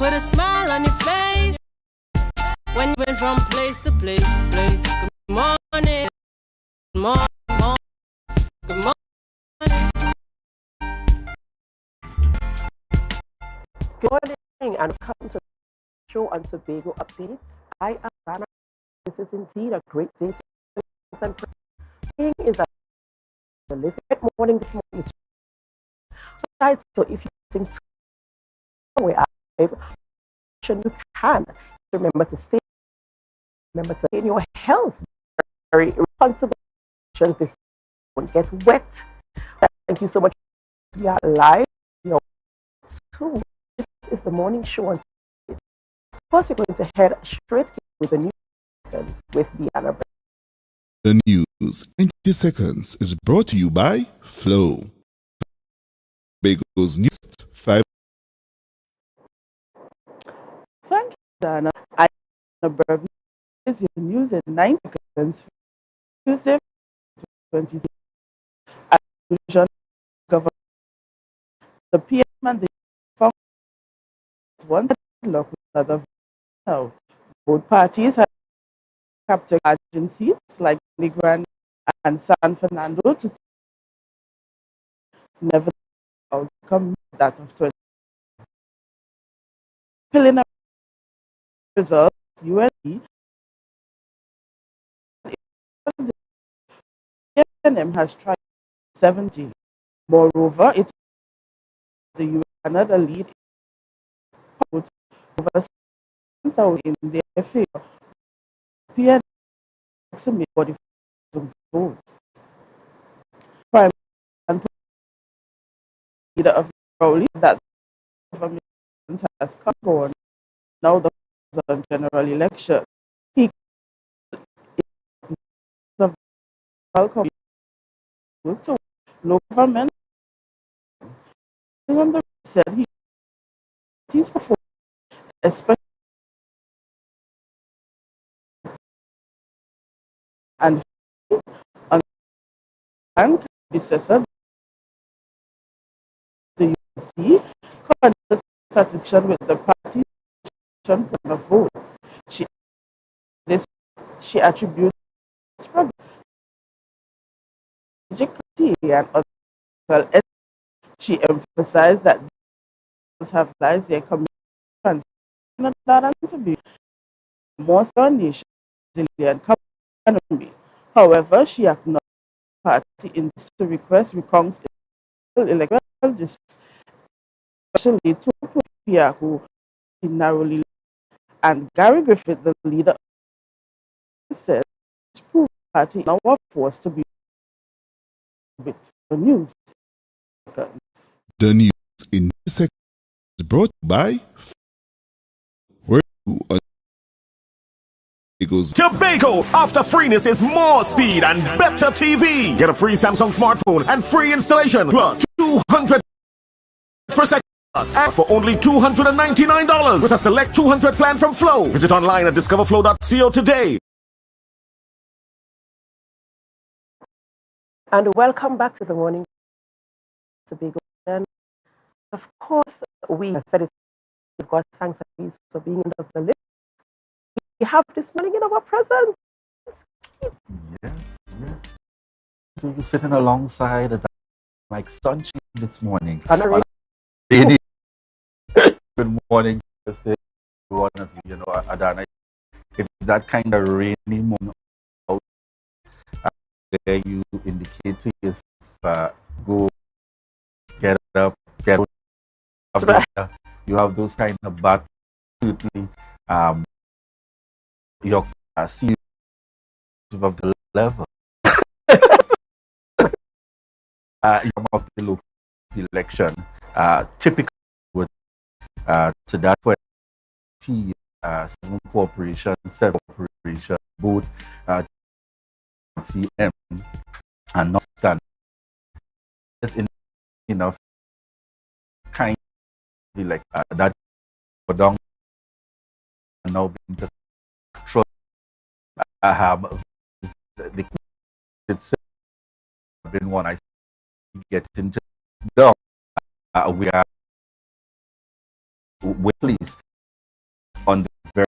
put a smile on your face when you went from place to place. Good morning, good morning, good morning. Good morning and welcome to the show on Tobago Updates. I am Dana. This is indeed a great day to praying is a live morning this morning. Right, so if you're using way you can remember to stay, remember to in your health. Very responsible. This won't get wet. Thank you so much. We are live. This is the morning show on. First, we're going to head straight with the news with Diana. The news in 30 seconds is brought to you by Flow. Tobago's news 5. Thank you, Dana. I am is your news in 9 seconds. Tuesday, 23. The PM and the found one lock with another out. Both parties have captured agencies like Negran and San Fernando to never outcome that of 20. Preliminary results, USD, PNM has tried 70. Moreover, it the US another lead over in their favor. PNM approximately 40,000 votes. Prime and leader of Rowley that government has come on now the general election. He welcome to local government. And the said he's performed especially and predecessor the UNC satisfaction with the party's of votes. She attributes strategy and other. She emphasized that those have lies their commitment to be more nation resilient economy. However, she acknowledged the party in to request recounts electoral districts, especially to Pia, who narrowly and Gary Griffith, the leader, said the party now forced to be with the news. The news in this section is brought by Tobago, after freeness is more speed and better TV. Get a free Samsung smartphone and free installation plus 200 per second for only $299 with a select 200 plan from Flow. Visit online at discoverflow.co today. And welcome back to the morning Tobago. And of course, we said we've got thanks for being in the list. We have this morning in our presence. Yes. You're sitting alongside like sunshine this morning. Good morning, one of you, Adana. It's that kind of rainy moment out there you indicate to yourself, go get up, get up. Right. You have those kind of bad certainly your serious of the level of the local election typically with to that point seven corporation both CM and not stand is enough kind of like that for down now being control the it's been one I get into down we are please on the very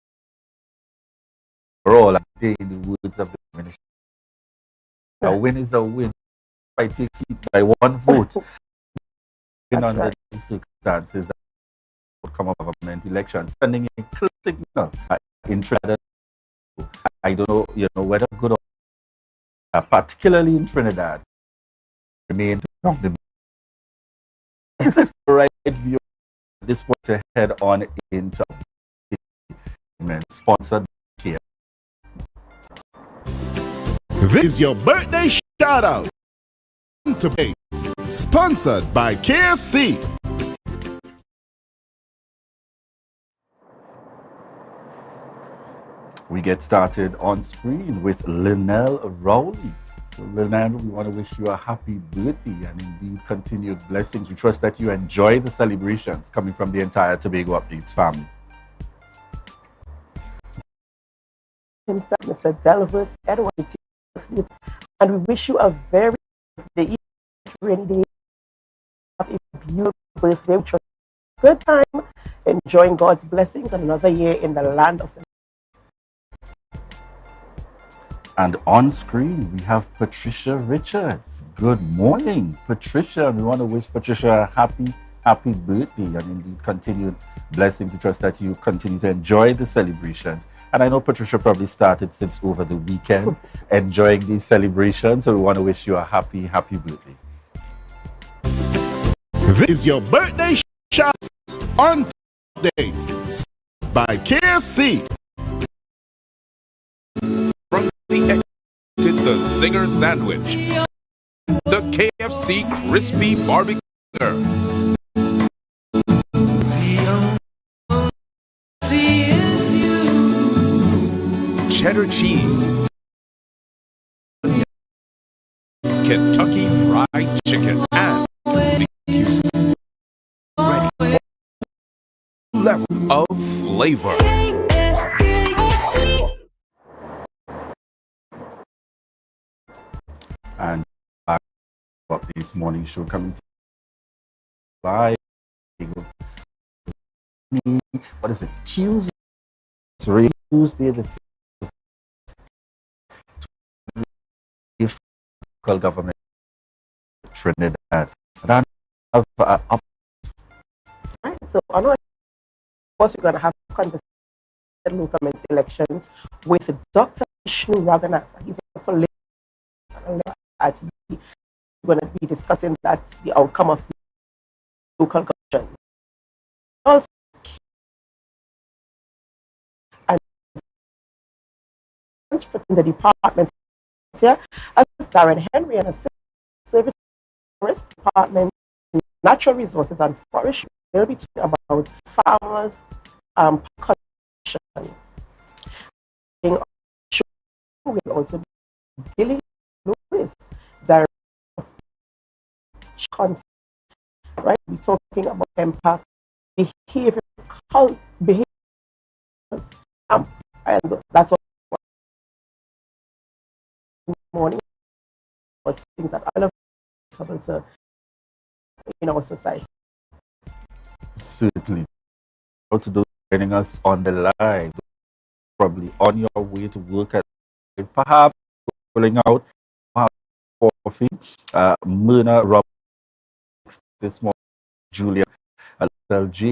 overall, I think in the words of the minister, a win is a win. If I take seat by one vote, in under right. the circumstances that will come of government elections, sending a clear signal in Trinidad. I don't know, whether good or particularly in Trinidad, remain on the right view at this point to head on into sponsored here. This is your birthday shout out to Bates, sponsored by KFC. We get started on screen with Linnell Rowley. So Linnell, we want to wish you a happy birthday and indeed continued blessings. We trust that you enjoy the celebrations coming from the entire Tobago Updates family. Himself, Mr. Delbert Edward, and we wish you a very birthday, rainy day, have a beautiful birthday, which was a good time, enjoying God's blessings and another year in the land of the. And on screen, we have Patricia Richards. Good morning, Patricia. We want to wish Patricia a happy birthday and indeed continued blessing. We trust that you continue to enjoy the celebrations. And I know Patricia probably started since over the weekend, enjoying these celebrations. So we want to wish you a happy birthday. This is your birthday shots on dates by KFC. The Zinger Sandwich, the KFC Crispy Barbecue Burger, cheddar cheese, Kentucky Fried Chicken, and the ready level of flavor. And Updates morning show coming to live. What is it? Tuesday. It's really Tuesday the local government Trinidad. And I have up. Right, so on our course, we're going to have a conversation on local government elections with Dr. Vishnu Raghunath. He's a political actually we're going to be discussing that the outcome of the local government. Also, and in the department here, as Darren Henry and a service department, natural resources and forestry. They'll be talking about farmers, conservation. We'll also be dealing with the concept, right? We're talking about impact, behavior, and that's what morning, but things that are available to in our society. Certainly. To those joining us on the line, probably on your way to work at perhaps pulling out coffee, Myrna Rob this morning, Julia LG,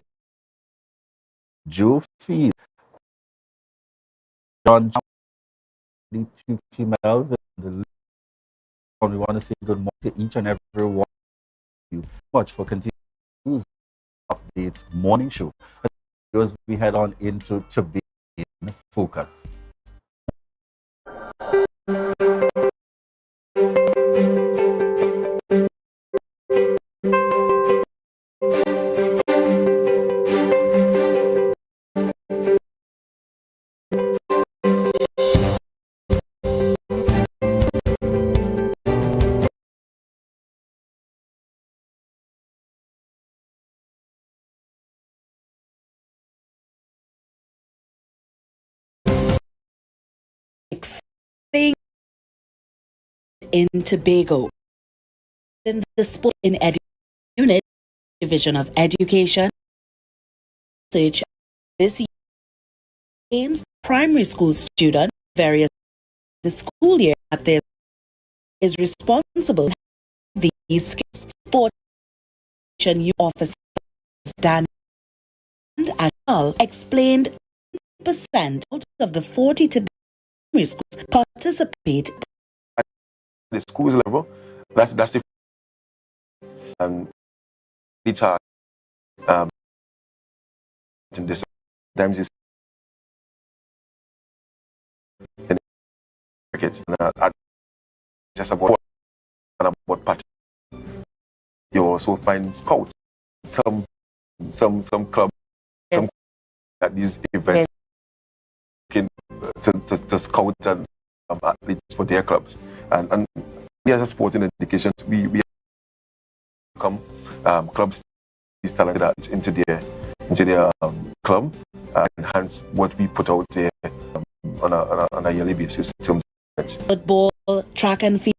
Joe Field, John, the two females, we want to say good morning to each and every one of you. Much for continuing updates morning show. As we head on into Tobago in Focus. In Tobago, in the Sport in Education Unit, Division of Education, this aims primary school students various the school year at their is responsible for these skills. Sport youth officer Dan and Ashal explained 80% of the 40 to primary schools participate at the schools level. That's the it's hard in this times is in markets and just about party. You also find scouts, some clubs, some at these events to scout and athletes for their clubs. And we as a sporting education, we come clubs these talented athletes into their club and enhance what we put out there on a yearly basis in terms of football, track and field,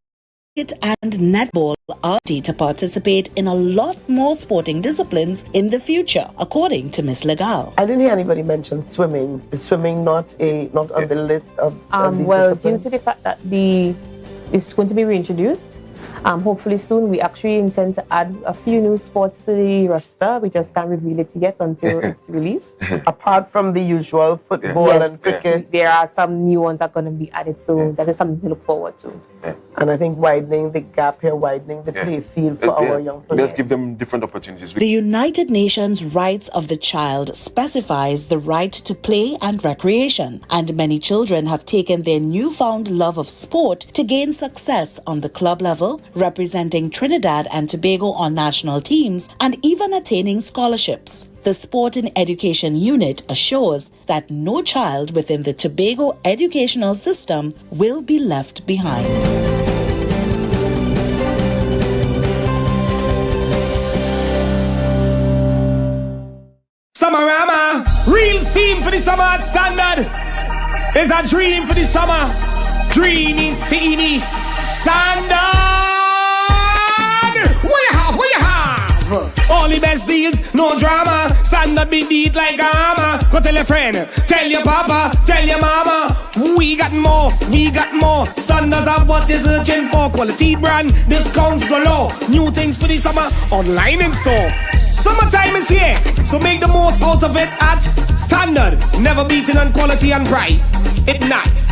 and netball are due to participate in a lot more sporting disciplines in the future, according to Ms. Legal. I didn't hear anybody mention swimming. Is swimming not on the list of these well, disciplines? due to the fact that it's going to be reintroduced, hopefully soon we actually intend to add a few new sports to the roster. We just can't reveal it yet until it's released. Apart from the usual football and cricket, there are some new ones that are going to be added, so that is something to look forward to. And I think widening the gap here, widening the play field for our young players. Let's give them different opportunities. The United Nations Rights of the Child specifies the right to play and recreation, and many children have taken their newfound love of sport to gain success on the club level, representing Trinidad and Tobago on national teams, and even attaining scholarships. The Sport and Education Unit assures that no child within the Tobago educational system will be left behind. Summerama, real steam for the summer at Standard. Is a dream for the summer. Dreamy, steamy, Standard. What you have? All the best deals, no drama. Standard be beat like a hammer. Go tell your friend, tell your papa, tell your mama. We got more. Standards have what is searching for. Quality brand, discounts galore. New things for the summer, online in store. Summertime is here, so make the most out of it at Standard. Never beating on quality and price. It nice.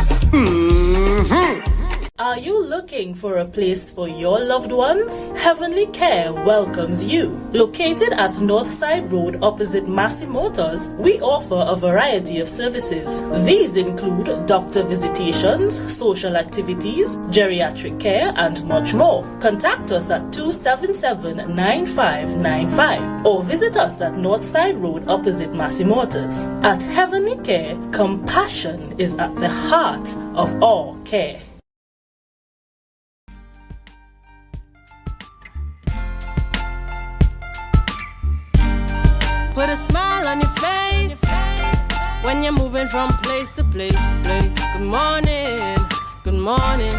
Are you looking for a place for your loved ones? Heavenly Care welcomes you. Located at Northside Road opposite Massey Motors, we offer a variety of services. These include doctor visitations, social activities, geriatric care, and much more. Contact us at 277-9595 or visit us at Northside Road opposite Massey Motors. At Heavenly Care, compassion is at the heart of all care. Put a smile on your face when you're moving from place to place. Good morning, morning.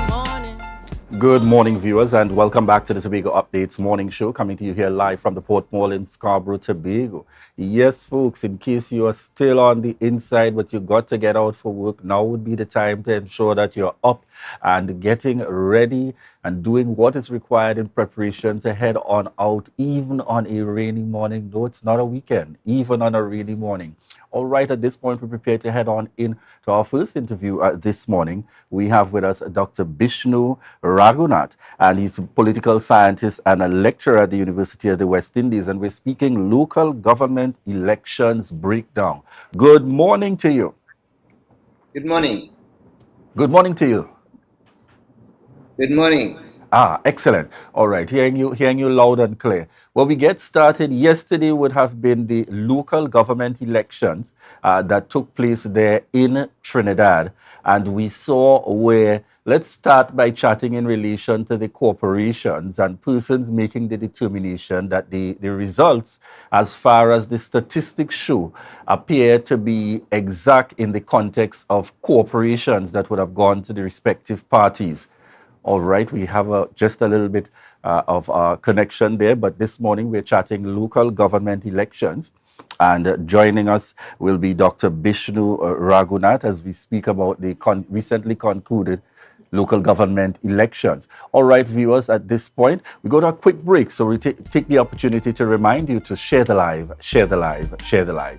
Good morning, viewers, and welcome back to the Tobago Updates morning show, coming to you here live from the Port Mall in Scarborough, Tobago. Yes, folks, in case you are still on the inside, but you got to get out for work, now would be the time to ensure that you're up and getting ready and doing what is required in preparation to head on out, even on a rainy morning. No, it's not a weekend, even on a rainy morning. All right, at this point, we're prepared to head on in to our first interview this morning. We have with us Dr. Bishnu Raghunath, and he's a political scientist and a lecturer at the University of the West Indies, and we're speaking local government elections breakdown. Good morning to you. Good morning. Good morning to you. Good morning. Excellent. All right, hearing you loud and clear. Well, we get started. Yesterday would have been the local government elections that took place there in Trinidad. And we saw where, let's start by chatting in relation to the corporations and persons making the determination that the results, as far as the statistics show, appear to be exact in the context of corporations that would have gone to the respective parties. All right, we have just a little bit of connection there, but this morning we're chatting local government elections. And joining us will be Dr. Bishnu Raghunath as we speak about the recently concluded local government elections. All right, viewers, at this point, we go to a quick break. So we take the opportunity to remind you to share the live, share the live, share the live.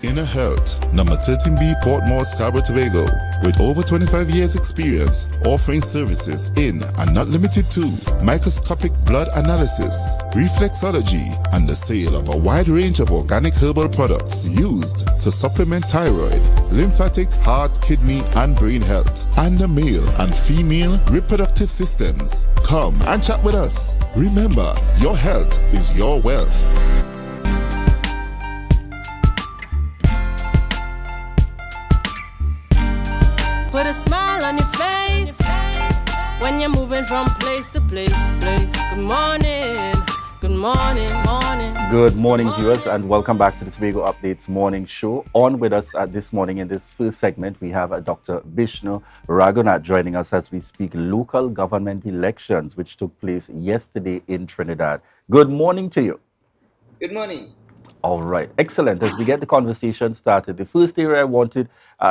Inner Health, number 13B, Portmore, Scarborough, Tobago, with over 25 years experience, offering services in and not limited to microscopic blood analysis, reflexology, and the sale of a wide range of organic herbal products used to supplement thyroid, lymphatic, heart, kidney, and brain health, and the male and female reproductive systems. Come and chat with us. Remember, your health is your wealth. Put a smile on your face when you're moving from place to place. Good morning, good morning, morning. Good morning, viewers, and welcome back to the Tobago Updates morning show. On with us this morning in this first segment, we have Dr. Bishnu Raghunath joining us as we speak local government elections, which took place yesterday in Trinidad. Good morning to you. Good morning. All right, excellent. As we get the conversation started, the first area I wanted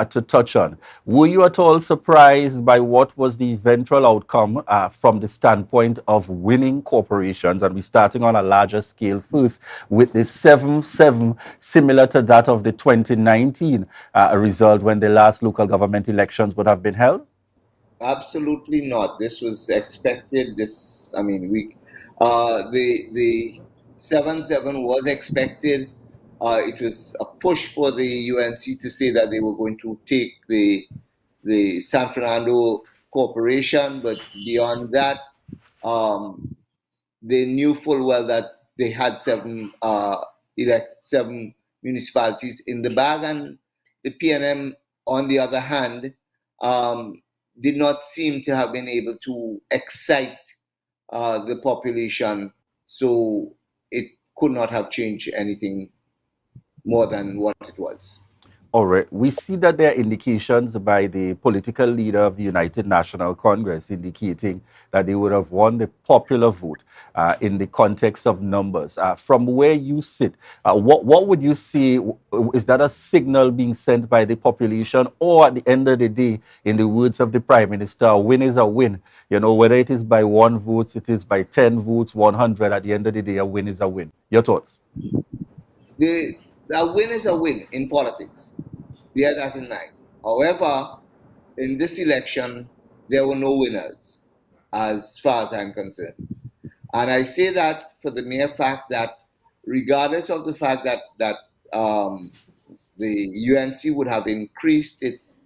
to touch on, were you at all surprised by what was the eventual outcome from the standpoint of winning corporations? And we're starting on a larger scale first with the 7-7, similar to that of the 2019 result when the last local government elections would have been held? Absolutely not. This was expected. The 7-7 was expected. It was a push for the UNC to say that they were going to take the San Fernando Corporation, but beyond that, they knew full well that they had seven municipalities in the bag, and the PNM, on the other hand, did not seem to have been able to excite the population, so it could not have changed anything more than what it was. All right. We see that there are indications by the political leader of the United National Congress indicating that they would have won the popular vote in the context of numbers. From where you sit, what would you say? Is that a signal being sent by the population, or at the end of the day, in the words of the Prime Minister, a win is a win? You know, whether it is by 1 vote, it is by 10 votes, 100, at the end of the day, a win is a win. Your thoughts? A win is a win in politics. Bear that in mind. However, in this election, there were no winners, as far as I'm concerned. And I say that for the mere fact that, regardless of the fact that the UNC would have increased its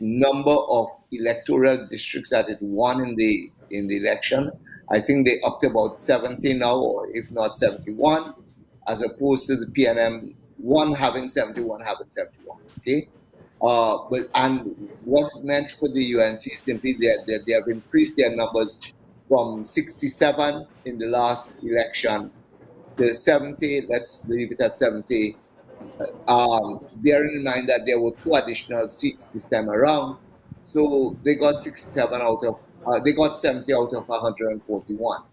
number of electoral districts that it won in the election, I think they upped about 70 now, or if not 71, as opposed to the PNM one having 71, having 71. Okay. And what it meant for the UNC is simply that they have increased their numbers from 67 in the last election to 70. Let's leave it at 70. Bearing in mind that there were 2 additional seats this time around, so they got 67 out of they got 70 out of 141.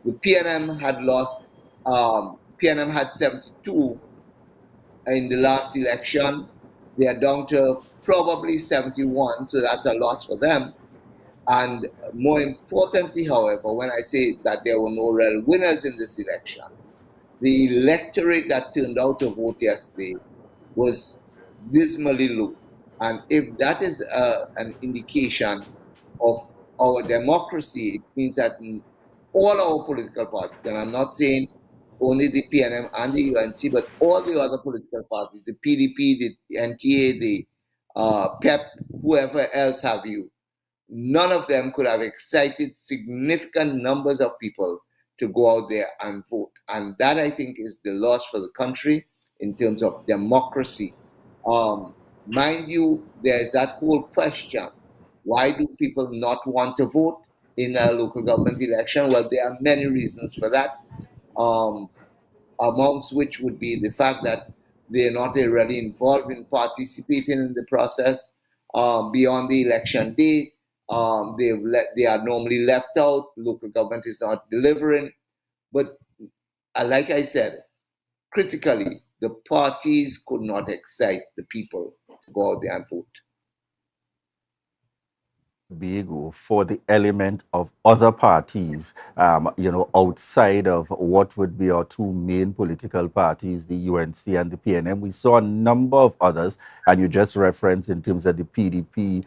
The PNM had lost. PNM had 72 in the last election. They are down to probably 71, so that's a loss for them. And more importantly, however, when I say that there were no real winners in this election, the electorate that turned out to vote yesterday was dismally low. And if that is an indication of our democracy, it means that all our political parties, and I'm not saying only the PNM and the UNC, but all the other political parties, the PDP, the NTA, the PEP, whoever else have you, none of them could have excited significant numbers of people to go out there and vote. And that, I think, is the loss for the country in terms of democracy. Mind you, there's that whole question. Why do people not want to vote in a local government election? Well, there are many reasons for that, amongst which would be the fact that they're not really involved in participating in the process. beyond the election day. They are normally left out. Local government is not delivering. But like I said, critically, the parties could not excite the people to go out there and vote. Tobago for the element of other parties, outside of what would be our two main political parties, the UNC and the PNM. We saw a number of others, and you just referenced in terms of the PDP,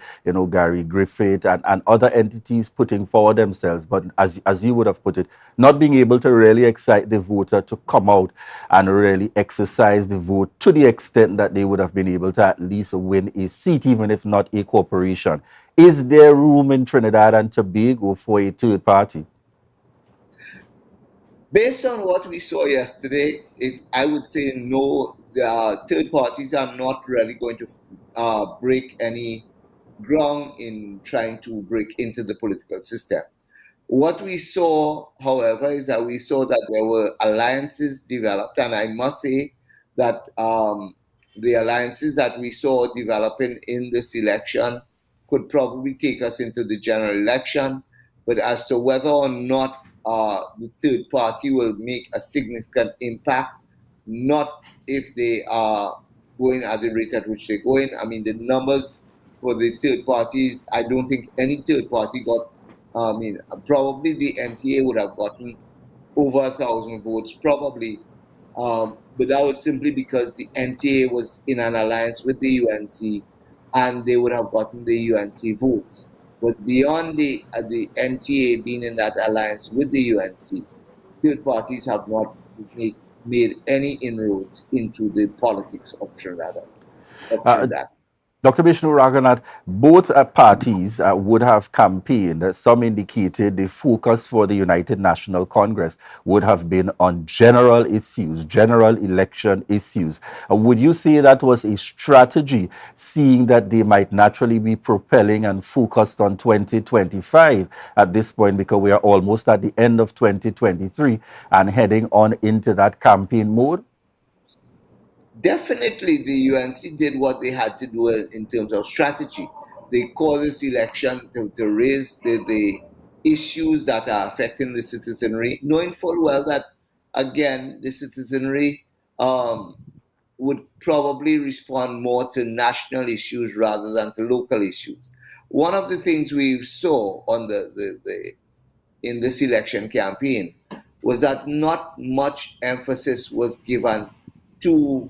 Gary Griffith and other entities putting forward themselves, but as you would have put it, not being able to really excite the voter to come out and really exercise the vote to the extent that they would have been able to at least win a seat, even if not a corporation. Is there room in Trinidad and Tobago for a third party? Based on what we saw yesterday, I would say no, the third parties are not really going to break any ground in trying to break into the political system. What we saw, however, is that we saw that there were alliances developed, and I must say that the alliances that we saw developing in this election could probably take us into the general election. But as to whether or not the third party will make a significant impact, not if they are going at the rate at which they're going. I mean, the numbers for the third parties, I don't think any third party got. Probably the NTA would have gotten over 1,000 votes, probably. But that was simply because the NTA was in an alliance with the UNC, and they would have gotten the UNC votes. But beyond the NTA being in that alliance with the UNC, third parties have not made any inroads into the politics of Trinidad. Dr. Vishnu Raghunath, both parties would have campaigned. Some indicated the focus for the United National Congress would have been on general issues, general election issues. Would you say that was a strategy, seeing that they might naturally be propelling and focused on 2025 at this point, because we are almost at the end of 2023 and heading on into that campaign mode? Definitely, the UNC did what they had to do in terms of strategy. They called this election to raise the issues that are affecting the citizenry, knowing full well that, again, the citizenry would probably respond more to national issues rather than to local issues. One of the things we saw on in this election campaign was that not much emphasis was given to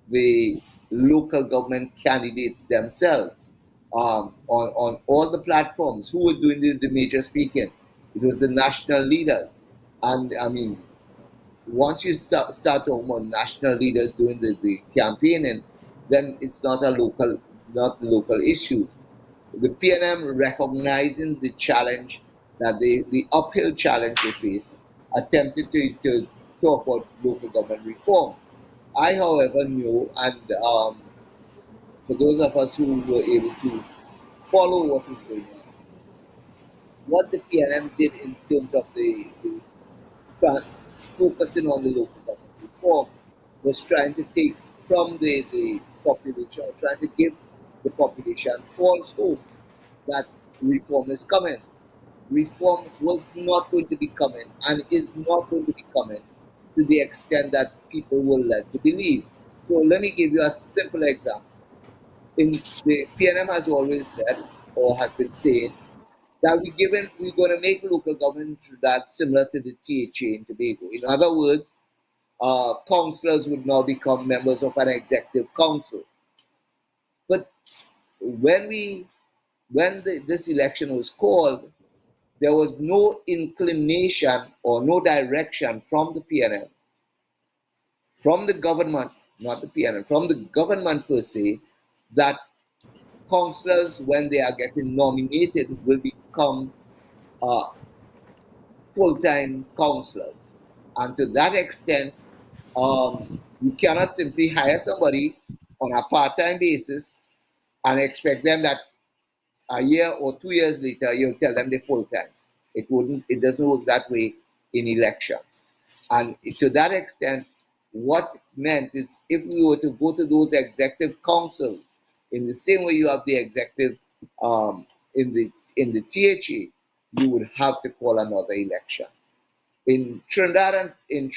the local government candidates themselves on all the platforms. Who were doing the major speaking? It was the national leaders. And I mean, once you start talking about national leaders doing the campaigning, then it's not not local issues. The PNM recognizing the challenge that the uphill challenge they face, attempted to talk about local government reform. I, however, knew, and for those of us who were able to follow what was going on, what the PNM did in terms of focusing on the local government reform was trying to take from the population, or trying to give the population false hope that reform is coming. Reform was not going to be coming and is not going to be coming to the extent that people were led to believe. So let me give you a simple example. In the PNM has always said, or has been saying, that we're going to make local government that similar to the THA in Tobago. In other words, councillors would now become members of an executive council. But when this election was called, there was no inclination or no direction from the PNM, from the government, not the PNM, from the government per se, that councillors, when they are getting nominated, will become full-time councillors. And to that extent, you cannot simply hire somebody on a part-time basis and expect them that a year or 2 years later, you'll tell them they're full-time. It doesn't work that way in elections. And to that extent, what it meant is if we were to go to those executive councils in the same way you have the executive in the THA, you would have to call another election. In Trinidad and in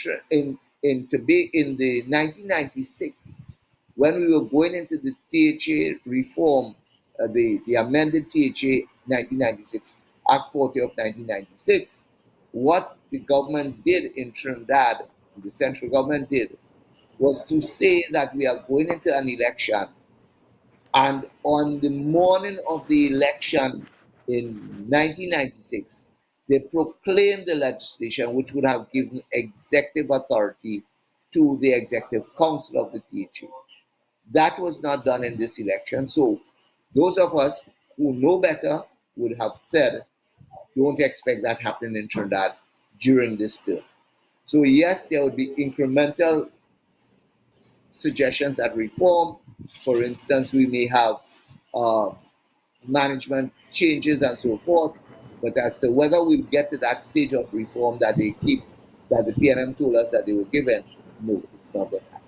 Tobago in the 1996, when we were going into the THA reform, the amended THA 1996, Act 40 of 1996, what the government did in Trinidad, the central government did, was to say that we are going into an election, and on the morning of the election in 1996, they proclaimed the legislation which would have given executive authority to the Executive Council of the THA. That was not done in this election. So those of us who know better would have said, don't expect that happening in Trinidad during this term. So yes, there would be incremental suggestions at reform. For instance, we may have management changes and so forth, but as to whether we'll get to that stage of reform that the PNM told us that they were given, no, it's not going to happen.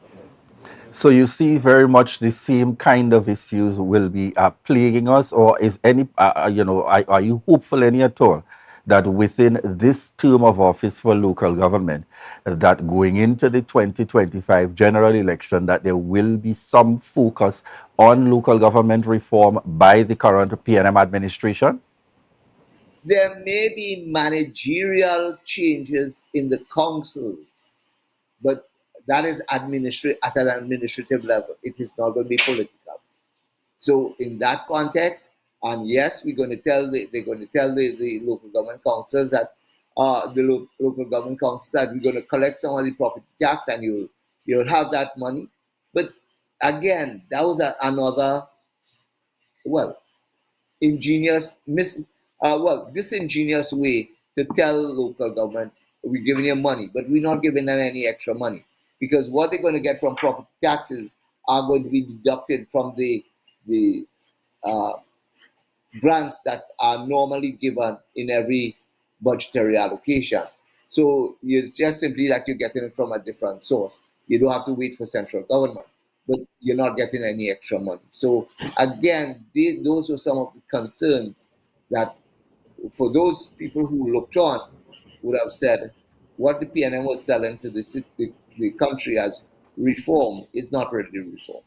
So you see very much the same kind of issues will be plaguing us, or is any, are you hopeful any at all that within this term of office for local government, that going into the 2025 general election, that there will be some focus on local government reform by the current PNM administration? There may be managerial changes in the councils, but that is at an administrative level. It is not going to be political. So in that context, and yes, they're going to tell the local government councils that local government councils that we're going to collect some of the property tax and you'll have that money. But again, that was another disingenuous way to tell local government we're giving you money, but we're not giving them any extra money, because what they're going to get from property taxes are going to be deducted from the grants that are normally given in every budgetary allocation. So it's just simply that you're getting it from a different source. You don't have to wait for central government, but you're not getting any extra money. So again, those were some of the concerns that for those people who looked on would have said what the PNM was selling to the country as reform is not really reform.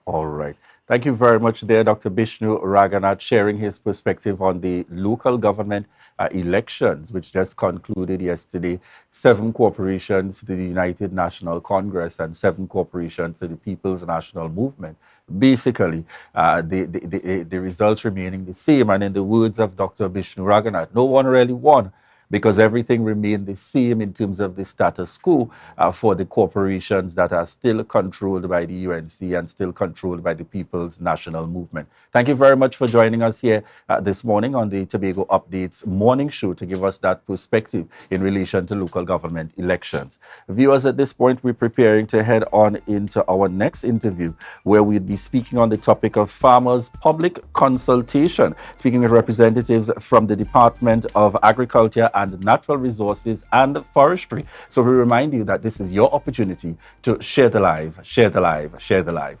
All right. Thank you very much there, Dr. Bishnu Raghunath, sharing his perspective on the local government elections, which just concluded yesterday. 7 corporations to the United National Congress and 7 corporations to the People's National Movement. Basically, the results remaining the same. And in the words of Dr. Bishnu Raghunath, no one really won, because everything remained the same in terms of the status quo for the corporations that are still controlled by the UNC and still controlled by the People's National Movement. Thank you very much for joining us here this morning on the Tobago Updates morning show to give us that perspective in relation to local government elections. Viewers, at this point, we're preparing to head on into our next interview, where we'll be speaking on the topic of farmers' public consultation, speaking with representatives from the Department of Agriculture and Natural Resources and Forestry. So we remind you that this is your opportunity to share the live, share the live, share the live.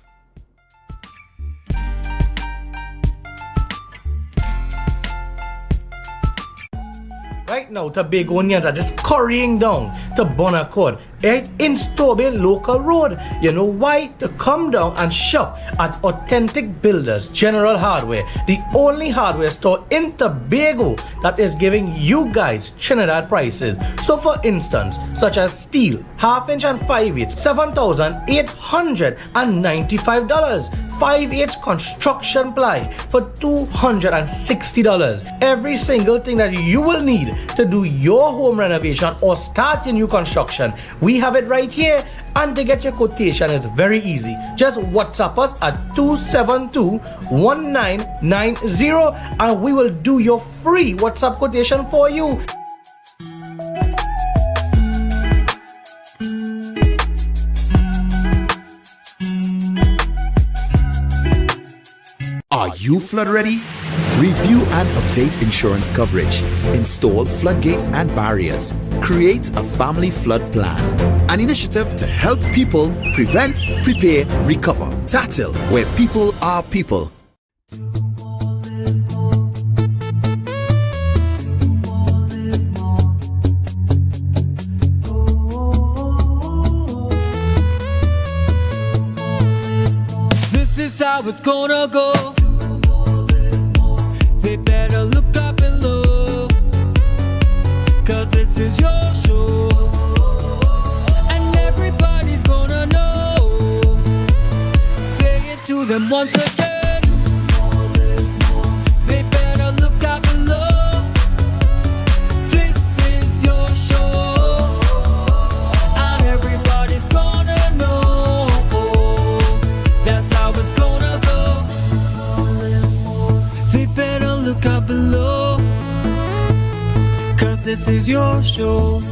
Right now, Tobagonians are just scurrying down to Bonaccord, right in Stobie Local Road. You know why? To come down and shop at Authentic Builders General Hardware, the only hardware store in Tobago that is giving you guys Trinidad prices. So for instance, such as steel, 1/2 inch and 5/8, $7,895. 5/8 construction ply for $260. Every single thing that you will need to do your home renovation or start your new construction, we have it right here. And to get your quotation, it's very easy. Just WhatsApp us at 272-1990 and we will do your free WhatsApp quotation for you. Are you flood ready? Review and update insurance coverage. Install floodgates and barriers. Create a family flood plan. an initiative to help people prevent, prepare, recover. TATIL, where people are people. This is how it's gonna go. They better look up below, 'cause this is your show, and everybody's gonna know. Say it to them once again. They better look up below. This is your show, and everybody's gonna know. That's how it's gonna go. They better look up below, 'cause this is your show.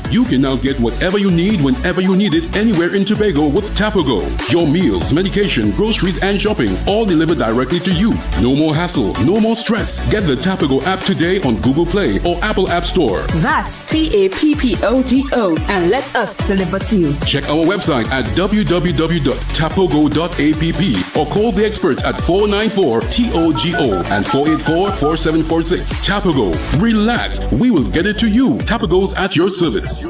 You can now get whatever you need whenever you need it anywhere in Tobago with Tobago. Your meals, medication, groceries, and shopping all delivered directly to you. No more hassle, no more stress. Get the Tobago app today on Google Play or Apple App Store. That's TAPPOGO, and let us deliver to you. Check our website at www.tapogo.app or call the experts at 494-TOGO and 484-4746. Tobago. Relax. We will get it to you. Tobago's at your service.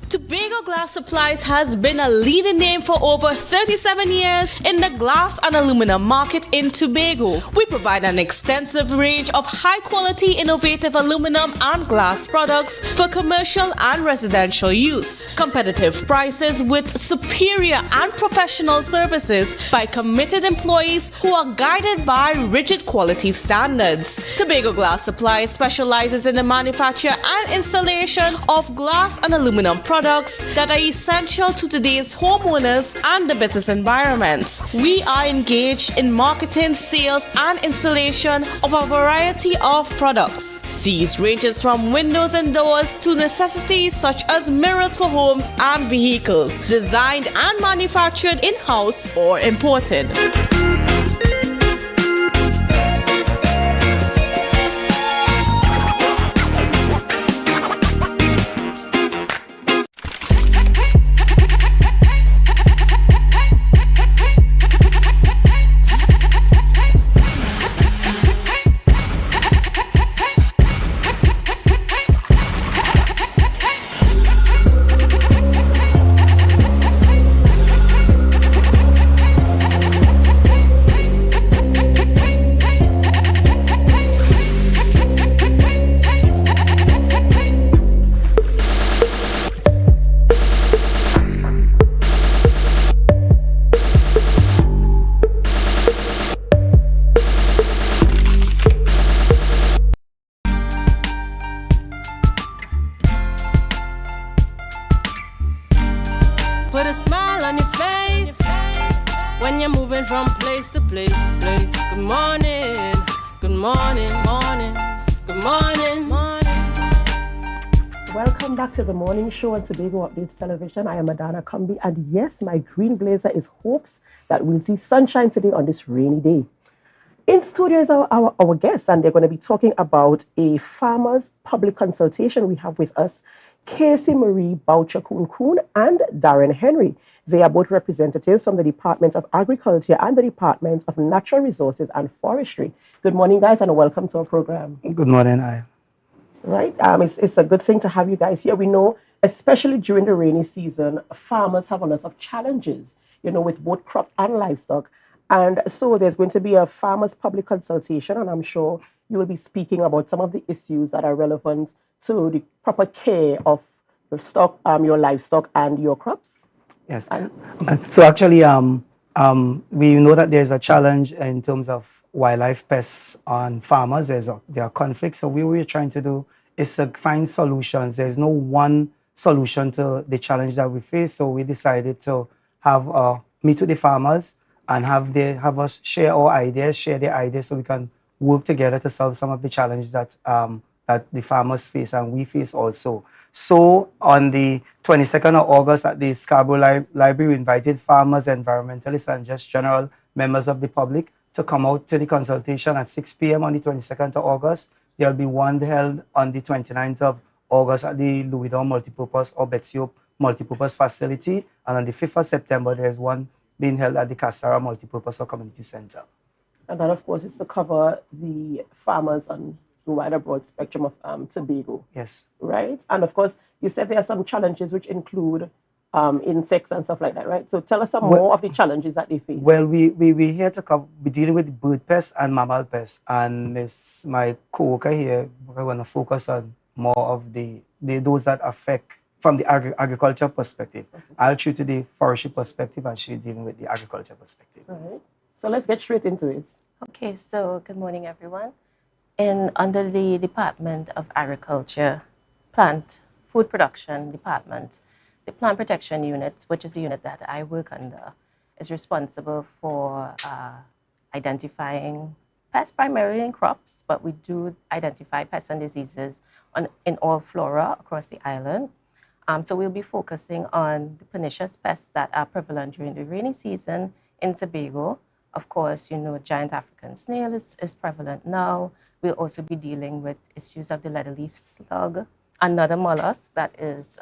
Tobago Glass Supplies has been a leading name for over 37 years in the glass and aluminum market in Tobago. We provide an extensive range of high-quality, innovative aluminum and glass products for commercial and residential use. Competitive prices with superior and professional services by committed employees who are guided by rigid quality standards. Tobago Glass Supplies specializes in the manufacture and installation of glass and aluminum products that are essential to today's homeowners and the business environment. We are engaged in marketing, sales, and installation of a variety of products. These ranges from windows and doors to necessities such as mirrors for homes and vehicles, designed and manufactured in-house or imported. Put a smile on your face when you're moving from place to place. Good morning, good morning, morning, good morning, morning. Welcome back to the morning show on Tobago Updates Television. I am Adana Kumbi, and yes, my green blazer is hopes that we'll see sunshine today on this rainy day. In studio is our guests, and they're going to be talking about a farmers' public consultation. We have with us Casey Marie Boucher-Kuhn and Darren Henry. They are both representatives from the Department of Agriculture and the Department of Natural Resources and Forestry. Good morning, guys, and welcome to our program. Good morning, I. Right, it's a good thing to have you guys here. We know, especially during the rainy season, farmers have a lot of challenges, with both crop and livestock. And so there's going to be a farmers' public consultation, and I'm sure you will be speaking about some of the issues that are relevant to the proper care of your stock, your livestock, and your crops. Yes. So actually, we know that there's a challenge in terms of wildlife pests on farmers. There are conflicts. So what we're trying to do is to find solutions. There's no one solution to the challenge that we face. So we decided to have meet with the farmers and have us share our ideas, share their ideas, so we can work together to solve some of the challenges that that the farmers face and we face also. So on the 22nd of August at the Scarborough Library, we invited farmers, environmentalists, and just general members of the public to come out to the consultation at 6 p.m. on the 22nd of August. there'll be one held on the 29th of August at the Louisdon Multipurpose or Betsio Multipurpose Facility. And on the 5th of September, there's one being held at the Castara Multipurpose or Community Center. And that, of course, is to cover the farmers on the wider broad spectrum of Tobago. Yes. Right? And of course, you said there are some challenges which include insects and stuff like that, right? So tell us some more of the challenges that they face. Well, we're here to cover, we're dealing with bird pests and mammal pests. And this, my co-worker here, we're going to focus on more of those that affect from the agriculture perspective. I'll treat to the forestry perspective and she's dealing with the agriculture perspective. All right. So let's get straight into it. Okay, so good morning, everyone. Under the Department of Agriculture, Food Production Department, the Plant Protection Unit, which is the unit that I work under, is responsible for identifying pests primarily in crops, but we do identify pests and diseases in all flora across the island. So we'll be focusing on the pernicious pests that are prevalent during the rainy season in Tobago. Of course, you know, giant African snail is prevalent now. We'll also be dealing with issues of the leatherleaf slug, another mollusk that is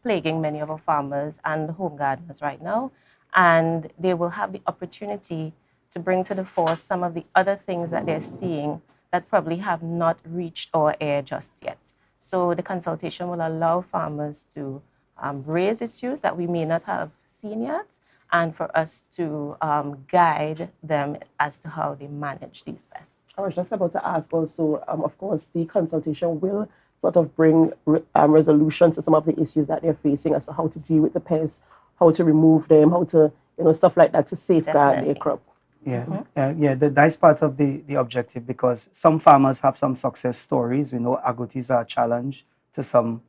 plaguing many of our farmers and home gardeners right now. And they will have the opportunity to bring to the fore some of the other things that they're seeing that probably have not reached our air just yet. So the consultation will allow farmers to raise issues that we may not have seen yet, and for us to guide them as to how they manage these pests. I was just about to ask also, of course, the consultation will sort of bring resolution to some of the issues that they're facing as to how to deal with the pests, how to remove them, how to, you know, stuff like that to safeguard their crop. Yeah, that's part of the objective, because some farmers have some success stories. We know agoutis are a challenge to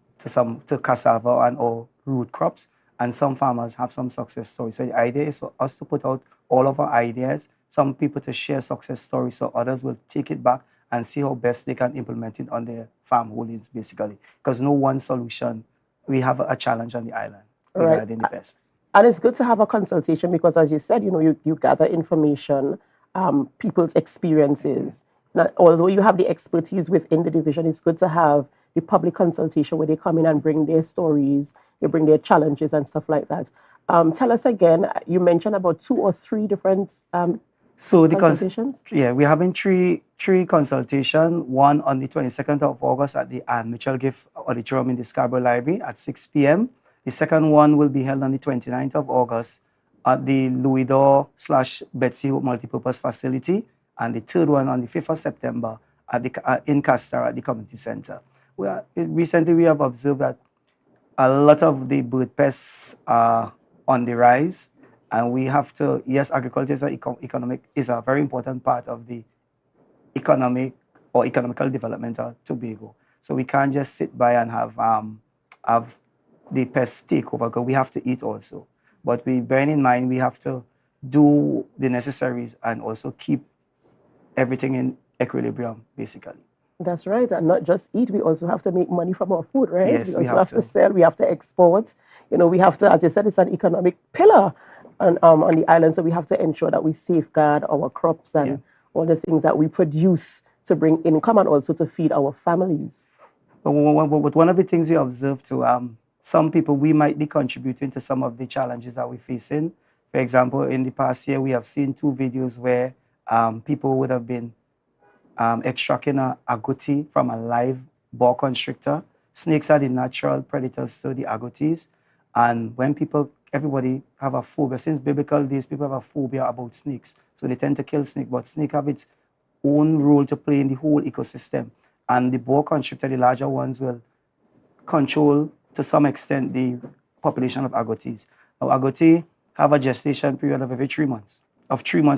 cassava and or root crops, and some farmers have some success stories. So the idea is for us to put out all of our ideas, some people to share success stories, so others will take it back and see how best they can implement it on their farm holdings, basically. Because no one solution, we have a challenge on the island regarding the pest. And it's good to have a consultation because, as you said, you know, you gather information, people's experiences. Now, although you have the expertise within the division, it's good to have the public consultation where they come in and bring their stories, they bring their challenges and stuff like that. Tell us again, you mentioned about 2 or 3 different consultations? We're having three consultations. One on the 22nd of August at the Anne Mitchell Gift Auditorium in the Scarborough Library at 6 p.m. The second one will be held on the 29th of August at the Louisdon/Betsy Multipurpose Facility, and the third one on the 5th of September at in Castara at the Community Center. Recently, we have observed that a lot of the bird pests are on the rise, and we have to, yes, agriculture is a very important part of the economical development of Tobago. So we can't just sit by and have the pests take over, because we have to eat also. But we bear in mind we have to do the necessaries and also keep everything in equilibrium, basically. That's right, and not just eat, we also have to make money from our food, right? Yes, we also have to sell, we have to export. You know, we have to, as you said, it's an economic pillar on the island, so we have to ensure that we safeguard our crops and all the things that we produce to bring income and also to feed our families. But one of the things we observe too, some people, we might be contributing to some of the challenges that we're facing. For example, in the past year, we have seen 2 videos where people would have been extracting a agouti from a live boa constrictor. Snakes are the natural predators to the agoutis. And when everybody have a phobia, since biblical days, people have a phobia about snakes. So they tend to kill snakes, but snake have its own role to play in the whole ecosystem. And the boa constrictor, the larger ones, will control to some extent the population of agoutis. Now, agouti have a gestation period of every 3 months,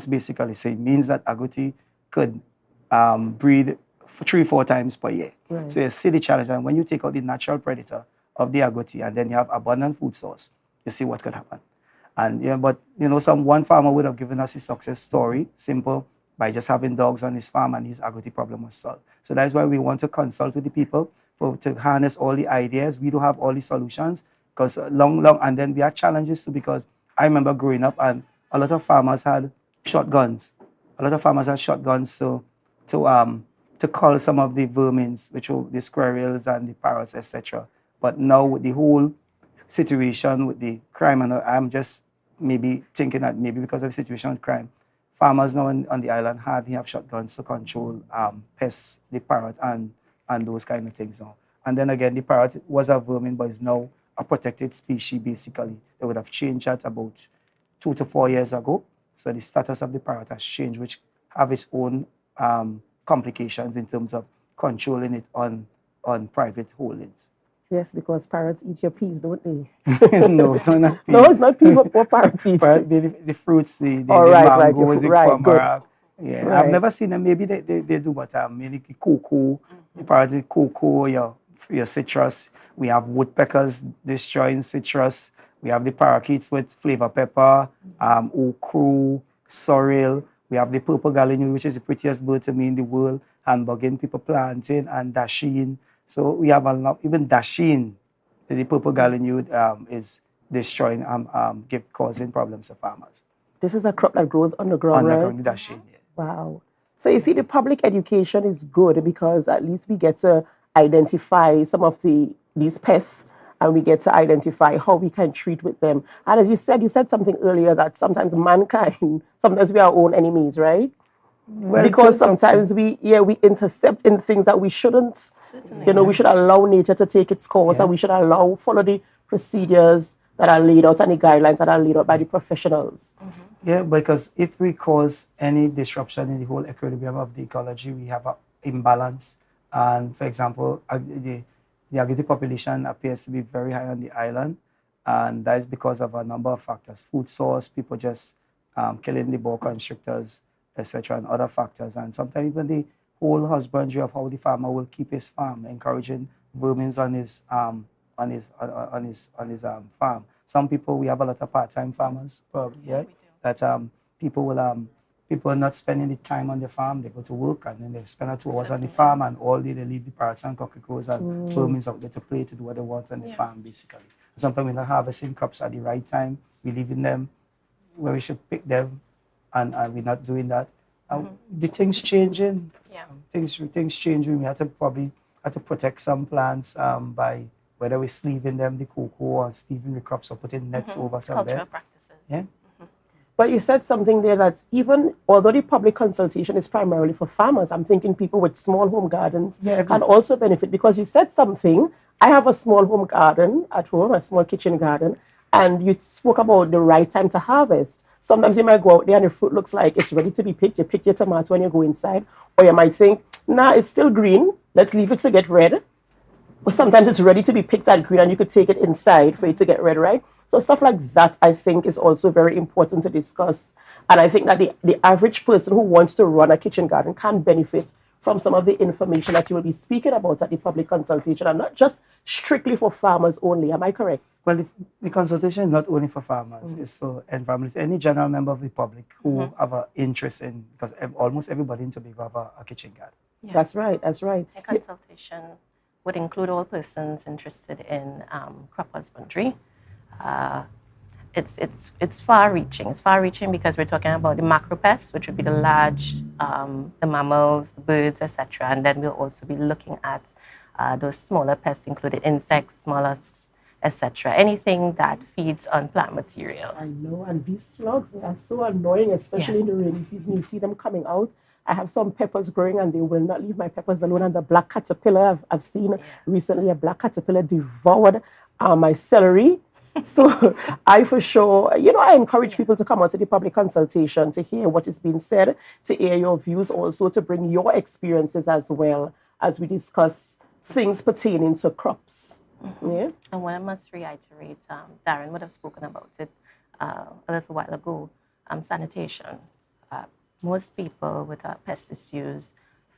basically. So it means that agouti could breed 3-4 times per year. Right. So you see the challenge, and when you take out the natural predator of the agouti and then you have abundant food source, you see what could happen. And but you know, one farmer would have given us his success story, simple, by just having dogs on his farm and his agouti problem was solved. So that's why we want to consult with the people to harness all the ideas. We do have all the solutions, because and then we have challenges too, because I remember growing up and a lot of farmers had shotguns. To to cull some of the vermins, which are the squirrels and the parrots, etc. But now with the whole situation with the crime, and I'm just maybe thinking that maybe because of the situation with crime, farmers now on the island have shotguns to control pests, the parrot and those kind of things now. And then again, the parrot was a vermin, but is now a protected species basically. They would have changed that about 2 to 4 years ago. So the status of the parrot has changed, which have its own complications in terms of controlling it on private holdings. Yes, because parrots eat your peas, don't they? No, not peas. No, it's not peas, what parrots eat. Parrot, the fruits, the right, mangoes, the right, good. tamarack. Yeah, Right. I've never seen them. Maybe they do, but mainly the cocoa, the parrot, the cocoa, your citrus. We have woodpeckers destroying citrus. We have the parakeets with flavor pepper, okra, sorrel. We have the purple gallinule, which is the prettiest bird to me in the world, and bugging people planting and dasheen. So we have a lot, even dasheen, the purple gallinule is destroying, causing problems to farmers. This is a crop that grows underground, Underground, right? the dasheen, yes. Wow. So you see, the public education is good because at least we get to identify some of these pests, and we get to identify how we can treat with them. And as you said something earlier that sometimes mankind, sometimes we are our own enemies, right? Well, because sometimes we intercept in things that we shouldn't. We should allow nature to take its course, and we should follow the procedures that are laid out and the guidelines that are laid out by the professionals. Yeah, because if we cause any disruption in the whole equilibrium of the ecology, we have an imbalance. And for example, the agricultural population appears to be very high on the island, and that is because of a number of factors: food source, people just killing the boa constrictors, etc., and other factors. And sometimes even the whole husbandry of how the farmer will keep his farm, encouraging vermins on his farm. Some people, we have a lot of part-time farmers, probably, yeah, that people are not spending the time on the farm. They go to work and then they spend 2 hours on the farm, and all day they leave the parrots and cockroaches and vermins out there to play, to do what they want on the farm, basically. Sometimes we're not harvesting crops at the right time. We're leaving them where we should pick them, and we're not doing that. The things changing. Yeah. Things changing. We have to protect some plants by whether we're sleeving them, the cocoa, or sleeving the crops, or putting nets over some Cultural beds. practices. Yeah. But you said something there that even although the public consultation is primarily for farmers, I'm thinking people with small home gardens can also benefit, because you said something. I have a small home garden at home, a small kitchen garden, and you spoke about the right time to harvest. Sometimes you might go out there and the fruit looks like it's ready to be picked. You pick your tomato when you go inside, or you might think, nah, it's still green. Let's leave it to get red. But sometimes it's ready to be picked at green, and you could take it inside for it to get red, right? So stuff like that, I think, is also very important to discuss. And I think that the average person who wants to run a kitchen garden can benefit from some of the information that you will be speaking about at the public consultation, and not just strictly for farmers only. Am I correct? Well, the consultation is not only for farmers, it's for environmentalists, any general member of the public who have an interest in, because almost everybody in Tobago have a kitchen garden. Yeah. That's right, that's right. The consultation would include all persons interested in crop husbandry. It's far-reaching. It's far-reaching because we're talking about the macro pests, which would be the large, the mammals, the birds, etc. And then we'll also be looking at those smaller pests, including insects, mollusks, etc. Anything that feeds on plant material. I know, and these slugs, they are so annoying, especially in the rainy season. You see them coming out. I have some peppers growing, and they will not leave my peppers alone. And the black caterpillar, I've seen recently a black caterpillar devoured my celery. So I for sure, I encourage people to come out to the public consultation to hear what is being said, to hear your views, also to bring your experiences as well as we discuss things pertaining to crops. Yeah. And what I must reiterate, Darren would have spoken about it a little while ago, sanitation. Most people with pest issues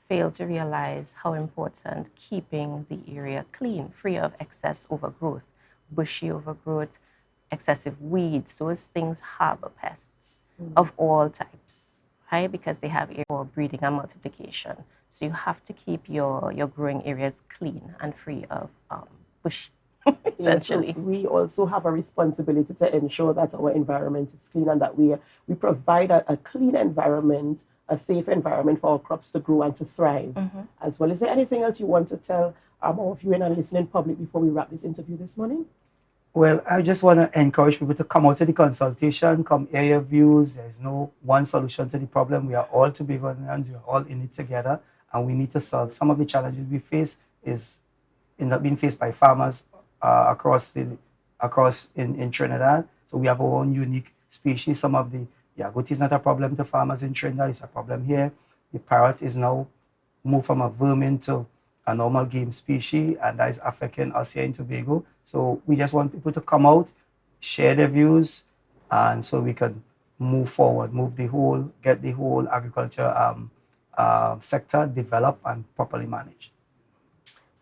fail to realize how important keeping the area clean, free of excess overgrowth, bushy overgrowth, excessive weeds. Those things harbor pests of all types, right? Because they have area for breeding and multiplication. So you have to keep your growing areas clean and free of bush essentially. So we also have a responsibility to ensure that our environment is clean and that we provide a clean environment, a safe environment for our crops to grow and to thrive as well. Is there anything else you want to tell all of you in our listening public before we wrap this interview this morning? Well, I just want to encourage people to come out to the consultation, come air your views. There's no one solution to the problem. We are all Tobagonians, we are all in it together, and we need to solve some of the challenges we face being faced by farmers across in Trinidad. So we have our own unique species. Some of the yagoti is not a problem to farmers in Trinidad, it's a problem here. The parrot is now moved from a vermin to a normal game species, and that is affecting us here in Tobago. So we just want people to come out, share their views, and so we can move forward, get the whole agriculture sector developed and properly managed.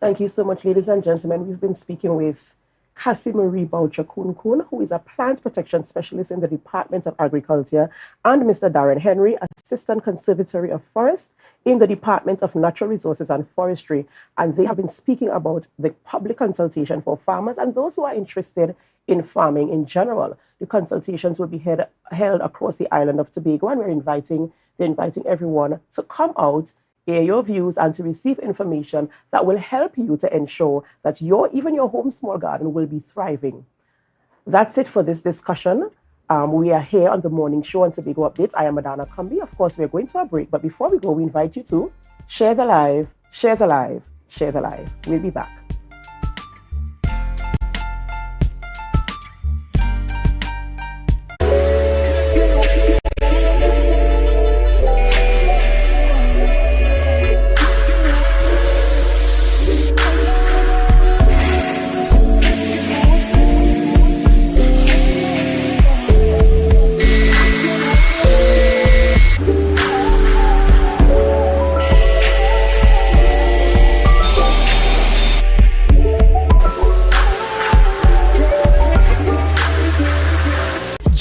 Thank you so much, ladies and gentlemen. We've been speaking with Cassie Marie Boucher Kun, who is a plant protection specialist in the Department of Agriculture, and Mr. Darren Henry, Assistant Conservatory of Forest in the Department of Natural Resources and Forestry. And they have been speaking about the public consultation for farmers and those who are interested in farming in general. The consultations will be held across the island of Tobago, and they're inviting everyone to come out, hear your views, and to receive information that will help you to ensure that even your home small garden will be thriving. That's it for this discussion. We are here on the morning show on Tobago Updates. I am Madonna Combi. Of course, we're going to a break, but before we go, we invite you to share the live, share the live, share the live. We'll be back.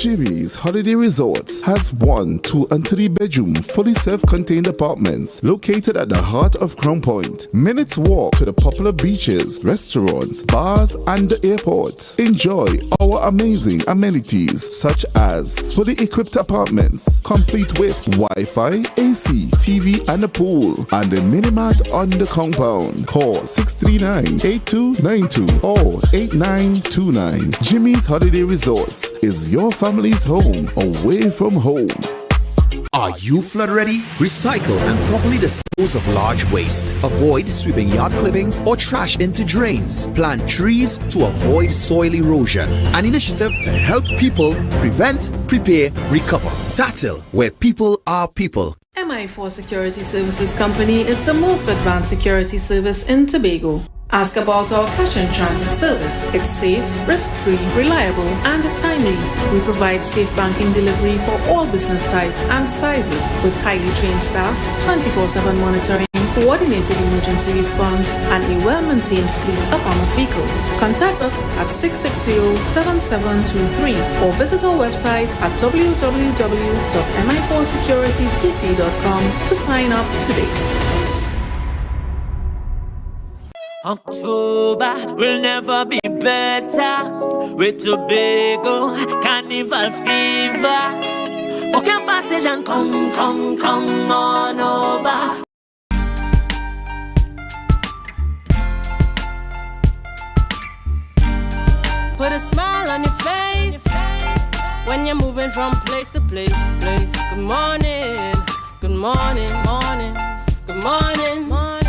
Jimmy's Holiday Resorts has 1, 2, and 3 bedroom, fully self-contained apartments located at the heart of Crown Point. Minutes walk to the popular beaches, restaurants, bars, and the airport. Enjoy our amazing amenities such as fully equipped apartments, complete with Wi-Fi, AC, TV, and a pool, and a mini-mart on the compound. Call 639-8292 or 8929. Jimmy's Holiday Resorts is your family's home away from home. Are you flood ready? Recycle and properly dispose of large waste. Avoid sweeping yard clippings or trash into drains. Plant trees to avoid soil erosion. An initiative to help people prevent, prepare, recover. TATIL, where people are people. MI4 Security Services Company is the most advanced security service in Tobago. Ask about our cash and transit service. It's safe, risk-free, reliable, and timely. We provide safe banking delivery for all business types and sizes with highly trained staff, 24/7 monitoring, coordinated emergency response, and a well-maintained fleet of armored vehicles. Contact us at 660-7723 or visit our website at www.mi4securitytt.com to sign up today. October will never be better with Tobago Carnival fever. Book your passage and come on over. Put a smile on your face when you're moving from place to place. Good morning, good morning, morning, good morning, morning.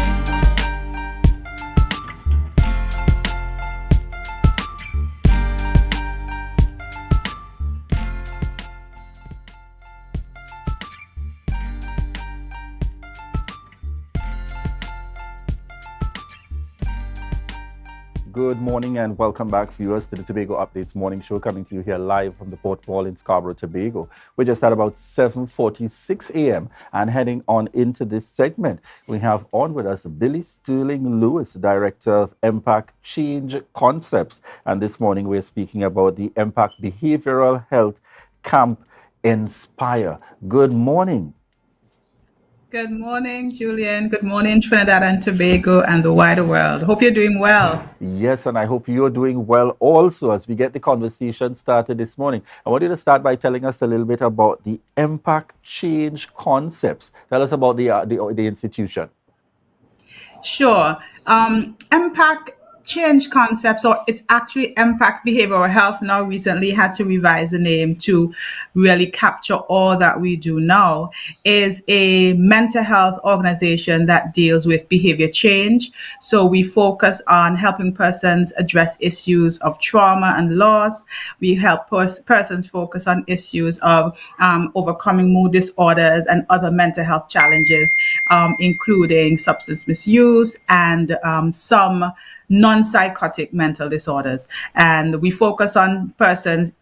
Good morning and welcome back, viewers, to the Tobago Updates morning show, coming to you here live from the Port Wall in Scarborough, Tobago. We're just at about 7:46 a.m. and heading on into this segment. We have on with us Billy Sterling Lewis, Director of Impact Change Concepts. And this morning we're speaking about the Impact Behavioral Health Camp Inspire. Good morning. Good morning, Julian. Good morning, Trinidad and Tobago and the wider world. Hope you're doing well. Yes, and I hope you're doing well also as we get the conversation started this morning. I want you to start by telling us a little bit about the impact change concepts. Tell us about the institution. Sure. Impact change concepts, or it's actually impact behavioral health now recently had to revise the name to really capture all that we do now, is a mental health organization that deals with behavior change. So we focus on helping persons address issues of trauma and loss. We help persons focus on issues of overcoming mood disorders and other mental health challenges, including substance misuse and some non-psychotic mental disorders. And we focus on persons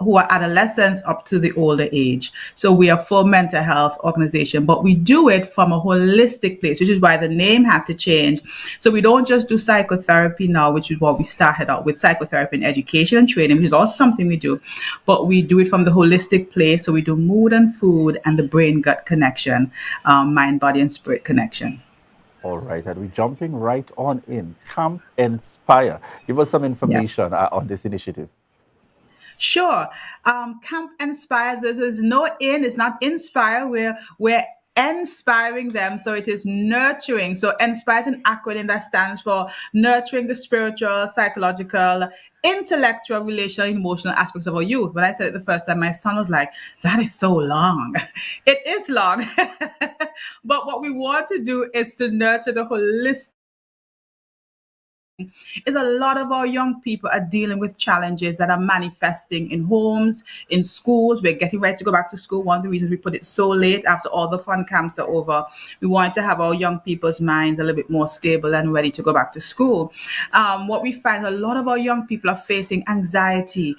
who are adolescents up to the older age. So we are full mental health organization, but we do it from a holistic place, which is why the name had to change. So we don't just do psychotherapy now, which is what we started out with, psychotherapy in education and training, which is also something we do, but we do it from the holistic place. So we do mood and food and the brain-gut connection, mind, body, and spirit connection. All right, and we're jumping right on in. Camp Inspire. Give us some Yes. information on this initiative. Sure. Camp Inspire, this is no in, it's not inspire. We're inspiring them. So it is nurturing. So Inspire is an acronym that stands for nurturing the spiritual, psychological, intellectual, relational, emotional aspects of our youth. When I said it the first time, my son was like, that is so long. It is long. But what we want to do is to nurture the holistic, is a lot of our young people are dealing with challenges that are manifesting in homes, in schools. We're getting ready to go back to school. One of the reasons we put it so late after all the fun camps are over, we wanted to have our young people's minds a little bit more stable and ready to go back to school. What we find, a lot of our young people are facing anxiety,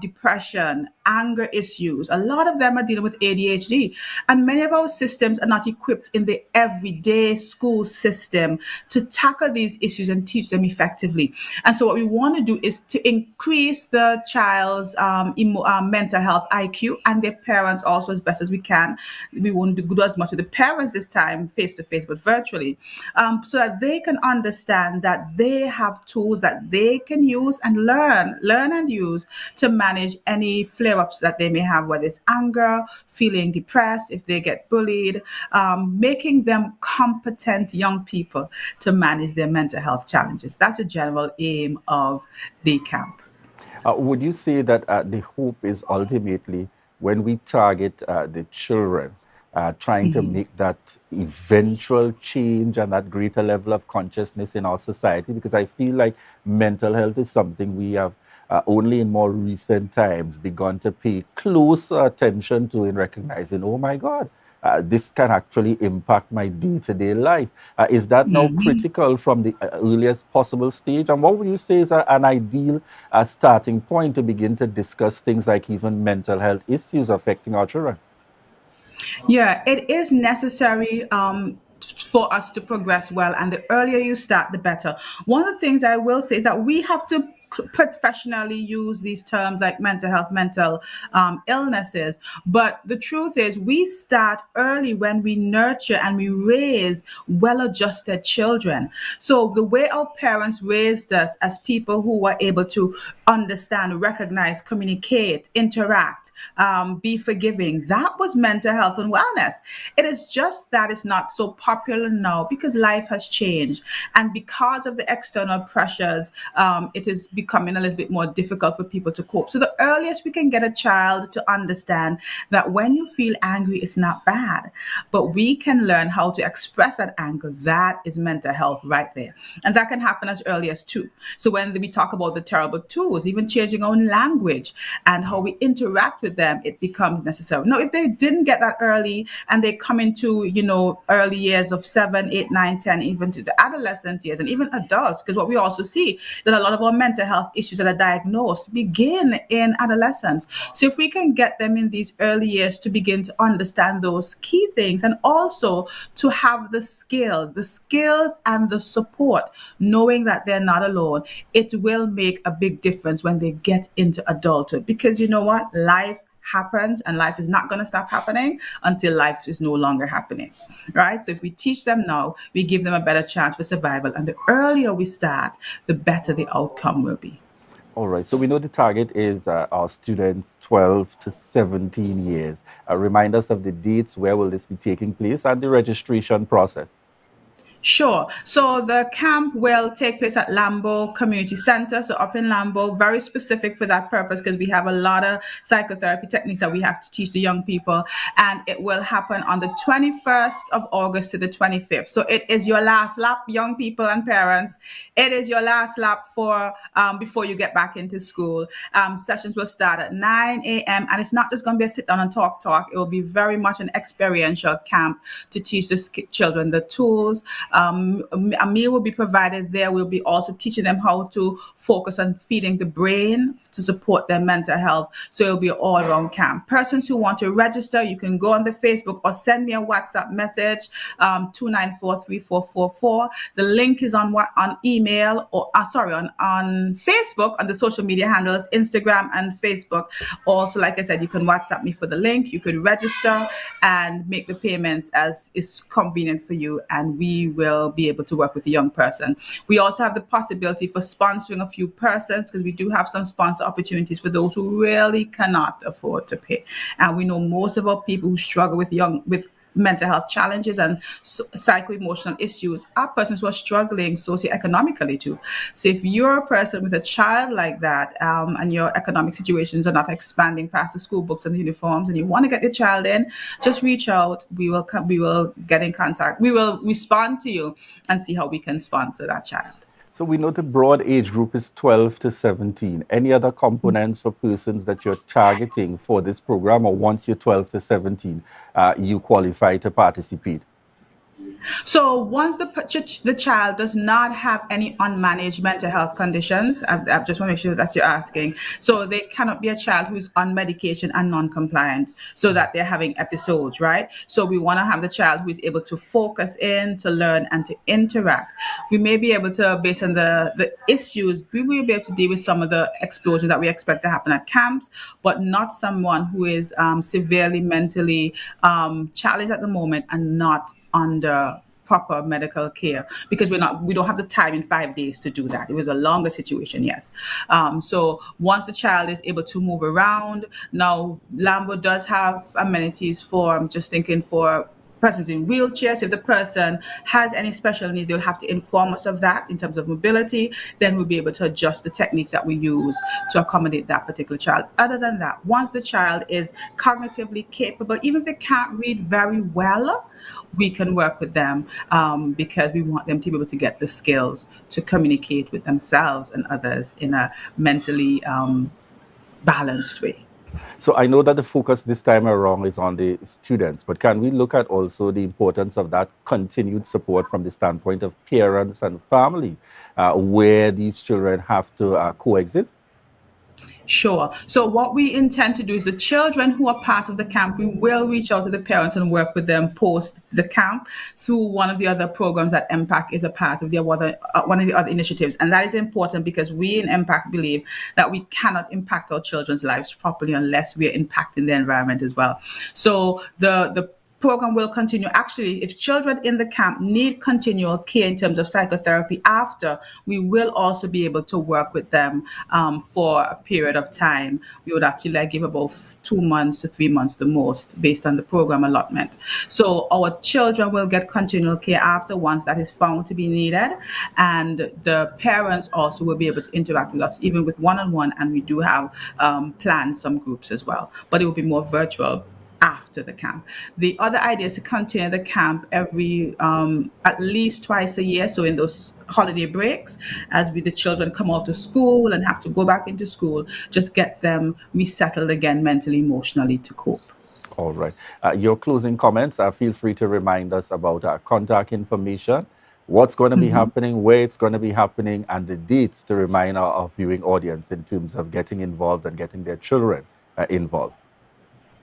depression, anger issues. A lot of them are dealing with ADHD. And many of our systems are not equipped in the everyday school system to tackle these issues and teach them effectively. And so what we want to do is to increase the child's mental health IQ and their parents also as best as we can. We won't do as much with the parents this time face to face, but virtually, so that they can understand that they have tools that they can use and learn and use to manage any flare-ups that they may have, whether it's anger, feeling depressed, if they get bullied, making them competent young people to manage their mental health challenges. That's a general aim of the camp. Would you say that the hope is ultimately when we target the children, trying to Mhm. make that eventual change and that greater level of consciousness in our society? Because I feel like mental health is something we have only in more recent times begun to pay closer attention to in recognizing, oh my God, this can actually impact my day-to-day life. Is that now Mhm. critical from the earliest possible stage? And what would you say is an ideal starting point to begin to discuss things like even mental health issues affecting our children? Yeah, it is necessary for us to progress well, and the earlier you start, the better. One of the things I will say is that we have to professionally use these terms like mental health, mental illnesses. But the truth is, we start early when we nurture and we raise well adjusted children. So, the way our parents raised us as people who were able to understand, recognize, communicate, interact, be forgiving, that was mental health and wellness. It is just that it's not so popular now because life has changed. And because of the external pressures, it is becoming a little bit more difficult for people to cope. So the earliest we can get a child to understand that when you feel angry, it's not bad, but we can learn how to express that anger. That is mental health right there. And that can happen as early as 2. So when we talk about the terrible tools, even changing our own language and how we interact with them, it becomes necessary. Now, if they didn't get that early and they come into, early years of 7, 8, 9, 10, even to the adolescent years and even adults, because what we also see that a lot of our mental health issues that are diagnosed begin in adolescence. So if we can get them in these early years to begin to understand those key things and also to have the skills and the support, knowing that they're not alone, it will make a big difference when they get into adulthood. Because you know what? Life happens, and life is not going to stop happening until life is no longer happening, right? So if we teach them now, we give them a better chance for survival. And the earlier we start, the better the outcome will be. All right. So we know the target is our students 12 to 17 years. Remind us of the dates, where will this be taking place, and the registration process. Sure. So the camp will take place at Lambo Community Center, so up in Lambo, very specific for that purpose because we have a lot of psychotherapy techniques that we have to teach the young people. And it will happen on the 21st of August to the 25th. So it is your last lap, young people and parents. It is your last lap for before you get back into school. Sessions will start at 9 a.m. And it's not just going to be a sit down and talk. It will be very much an experiential camp to teach the children the tools. A meal will be provided there. We'll be also teaching them how to focus on feeding the brain to support their mental health. So it'll be an all-around camp. Persons who want to register, you can go on the Facebook or send me a WhatsApp message, 294-3444. The link is on email or on Facebook, on the social media handles, Instagram and Facebook. Also, like I said, you can WhatsApp me for the link. You could register and make the payments as is convenient for you, and we will be able to work with a young person. We also have the possibility for sponsoring a few persons because we do have some sponsor opportunities for those who really cannot afford to pay. And we know most of our people who struggle with mental health challenges and psycho-emotional issues are persons who are struggling socioeconomically too. So if you're a person with a child like that and your economic situations are not expanding past the school books and the uniforms and you want to get your child in, just reach out. We will get in contact. We will respond to you and see how we can sponsor that child. So we know the broad age group is 12 to 17. Any other components for persons that you're targeting for this program, or once you're 12 to 17, you qualify to participate? So once the child does not have any unmanaged mental health conditions, I just want to make sure that you're asking. So they cannot be a child who's on medication and non-compliant so that they're having episodes, right? So we want to have the child who is able to focus in, to learn and to interact. We may be able to, based on the issues, we will be able to deal with some of the explosions that we expect to happen at camps, but not someone who is severely mentally challenged at the moment and not under proper medical care, because we don't have the time in 5 days to do that. It was a longer situation, yes. So once the child is able to move around, now Lambo does have amenities for, I'm just thinking, for persons in wheelchairs. If the person has any special needs, they'll have to inform us of that in terms of mobility. Then we'll be able to adjust the techniques that we use to accommodate that particular child. Other than that, once the child is cognitively capable, even if they can't read very well, we can work with them because we want them to be able to get the skills to communicate with themselves and others in a mentally balanced way. So I know that the focus this time around is on the students, but can we look at also the importance of that continued support from the standpoint of parents and family, where these children have to coexist? Sure. So what we intend to do is the children who are part of the camp, we will reach out to the parents and work with them post the camp through one of the other programs that MPAC is a part of, one of the other initiatives. And that is important because we in MPAC believe that we cannot impact our children's lives properly unless we are impacting the environment as well. So the program will continue. Actually, if children in the camp need continual care in terms of psychotherapy after, we will also be able to work with them for a period of time. We would actually give about 2 months to 3 months the most based on the program allotment. So our children will get continual care after once that is found to be needed. And the parents also will be able to interact with us even with one-on-one, and we do have planned some groups as well, but it will be more virtual after the camp. The other idea is to continue the camp every at least twice a year. So in those holiday breaks, as the children come out of school and have to go back into school, just get them resettled again mentally, emotionally to cope. All right. Your closing comments, feel free to remind us about our contact information, what's going to be happening, where it's going to be happening, and the dates to remind our viewing audience in terms of getting involved and getting their children involved.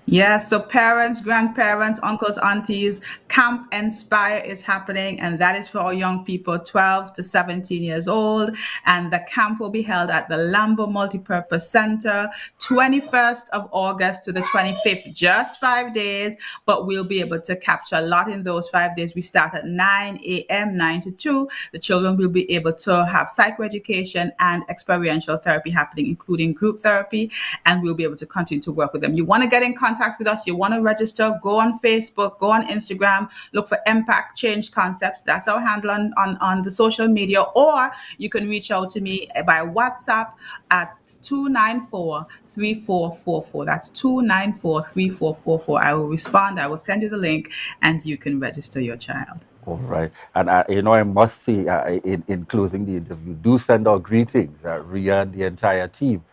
Yes, so parents, grandparents, uncles, aunties, Camp Inspire is happening, and that is for our young people 12 to 17 years old. And the camp will be held at the Lambo Multipurpose Center, 21st of August to the 25th, just 5 days, but we'll be able to capture a lot in those 5 days. We start at 9 a.m., 9 to 2. The children will be able to have psychoeducation and experiential therapy happening, including group therapy, and we'll be able to continue to work with them. You want to get in contact with us, you want to register, go on Facebook, go on Instagram, look for Impact Change Concepts. That's our handle on the social media, or you can reach out to me by WhatsApp at 294-3444. That's 294-3444. I will respond, I will send you the link, and you can register your child. All right. And, I must say, in closing the interview, do send our greetings, Ria and the entire team,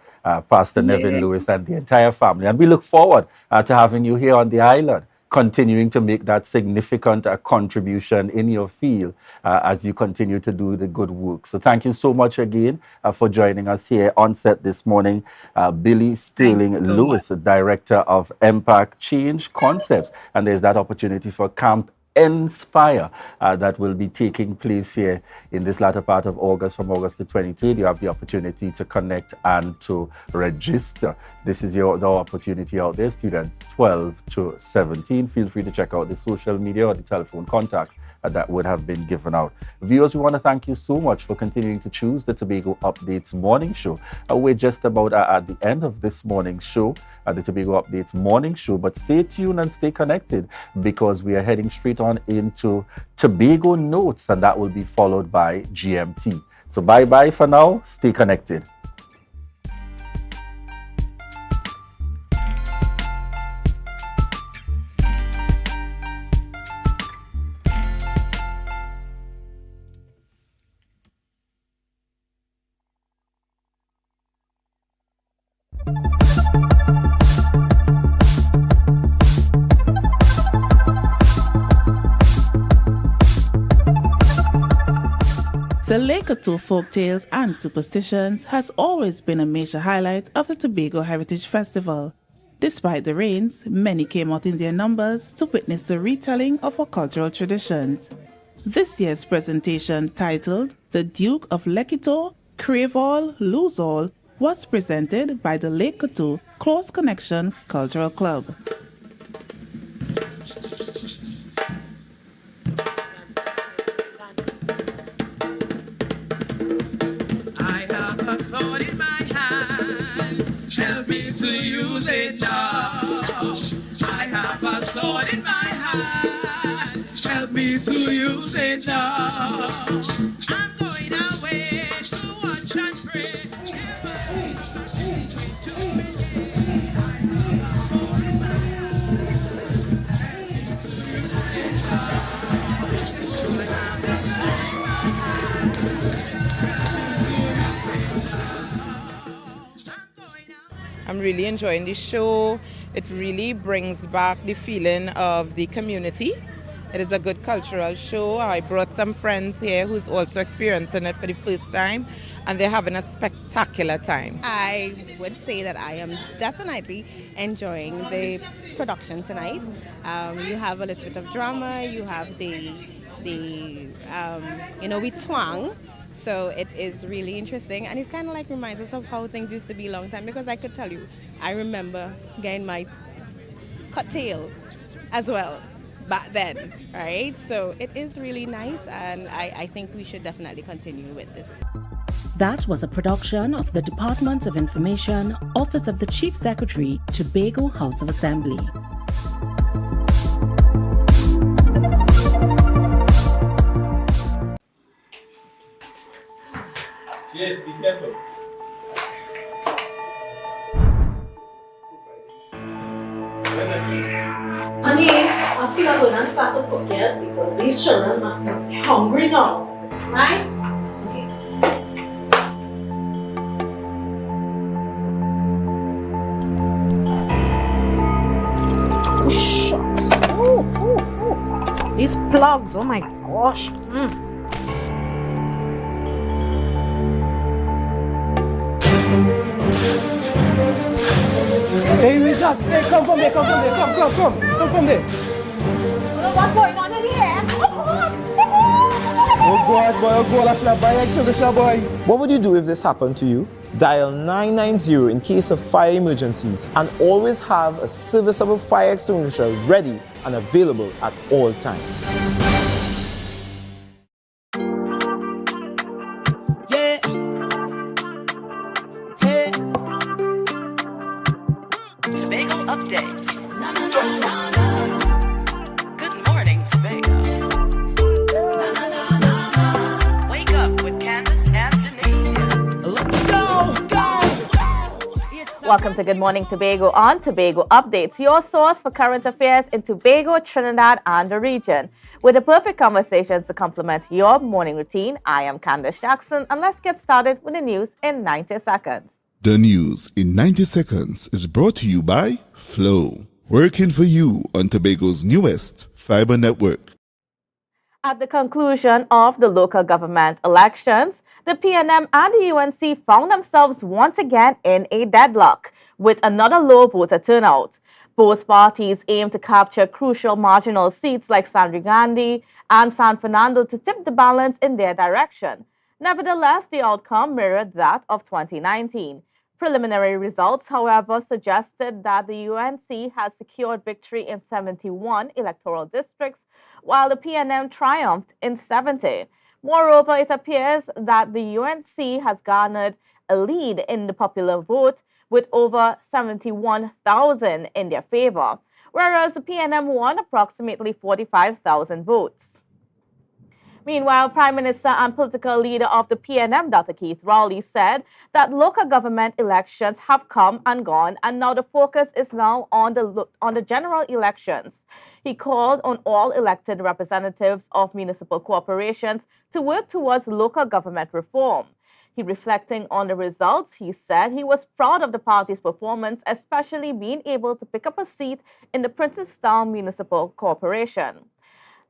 Pastor Nevin Lewis and the entire family. And we look forward to having you here on the island, continuing to make that significant contribution in your field as you continue to do the good work. So thank you so much again for joining us here on set this morning. Billy Sterling Lewis, the Director of Impact Change Concepts. And there's that opportunity for Camp Inspire that will be taking place here in this latter part of August, from August the 23rd. You have the opportunity to connect and to register. This is your opportunity out there, students 12 to 17. Feel free to check out the social media or the telephone contact that would have been given out. Viewers, we want to thank you so much for continuing to choose the Tobago Updates morning show. We're just about at the end of this morning show, the Tobago Updates morning show, but stay tuned and stay connected, because we are heading straight on into Tobago Notes, and that will be followed by GMT. So bye-bye for now. Stay connected. The Lake-Oto folktales and superstitions has always been a major highlight of the Tobago Heritage Festival. Despite the rains, many came out in their numbers to witness the retelling of our cultural traditions. This year's presentation, titled The Duke of Lake-Oto, Crave All, Lose All, was presented by the Lake-Oto Close Connection Cultural Club. A sword in my hand, help me to use it now. I have a sword in my hand, help me to use it now. I'm going away to watch and pray. I'm really enjoying the show. It really brings back the feeling of the community. It is a good cultural show. I brought some friends here who's also experiencing it for the first time, and they're having a spectacular time. I would say that I am definitely enjoying the production tonight. You have a little bit of drama, you have the we twang. So it is really interesting, and it kind of like reminds us of how things used to be a long time, because I could tell you, I remember getting my cocktail as well back then, right? So it is really nice, and I think we should definitely continue with this. That was a production of the Department of Information, Office of the Chief Secretary, Tobago House of Assembly. Yes, be careful. Honey, I feel I'm going to start to cook, yes, because these children must be hungry now. Right? Oh. These plugs, oh my gosh. Hey, we just, hey, come from there, come from there. What's going on in here? Oh God, that's not by exhibition, boy. What would you do if this happened to you? Dial 990 in case of fire emergencies and always have a serviceable fire extinguisher ready and available at all times. Yeah. Hey. Tobago updates. Good morning, Tobago. Wake up with Candace and Denicia. Let's go. Welcome to Good Morning Tobago on Tobago Updates, your source for current affairs in Tobago, Trinidad, and the region. With the perfect conversations to complement your morning routine, I am Candace Jackson, and let's get started with the news in 90 seconds. The news in 90 seconds is brought to you by Flow, working for you on Tobago's newest fiber network. At the conclusion of the local government elections, the PNM and the UNC found themselves once again in a deadlock, with another low voter turnout. Both parties aim to capture crucial marginal seats like Sandrigandi and San Fernando to tip the balance in their direction. Nevertheless, the outcome mirrored that of 2019. Preliminary results, however, suggested that the UNC has secured victory in 71 electoral districts, while the PNM triumphed in 70. Moreover, it appears that the UNC has garnered a lead in the popular vote with over 71,000 in their favor, whereas the PNM won approximately 45,000 votes. Meanwhile, Prime Minister and political leader of the PNM, Dr. Keith Rowley, said that local government elections have come and gone, and now the focus is now on the general elections. He called on all elected representatives of municipal corporations to work towards local government reform. He reflecting on the results, he said he was proud of the party's performance, especially being able to pick up a seat in the Princestown Municipal Corporation.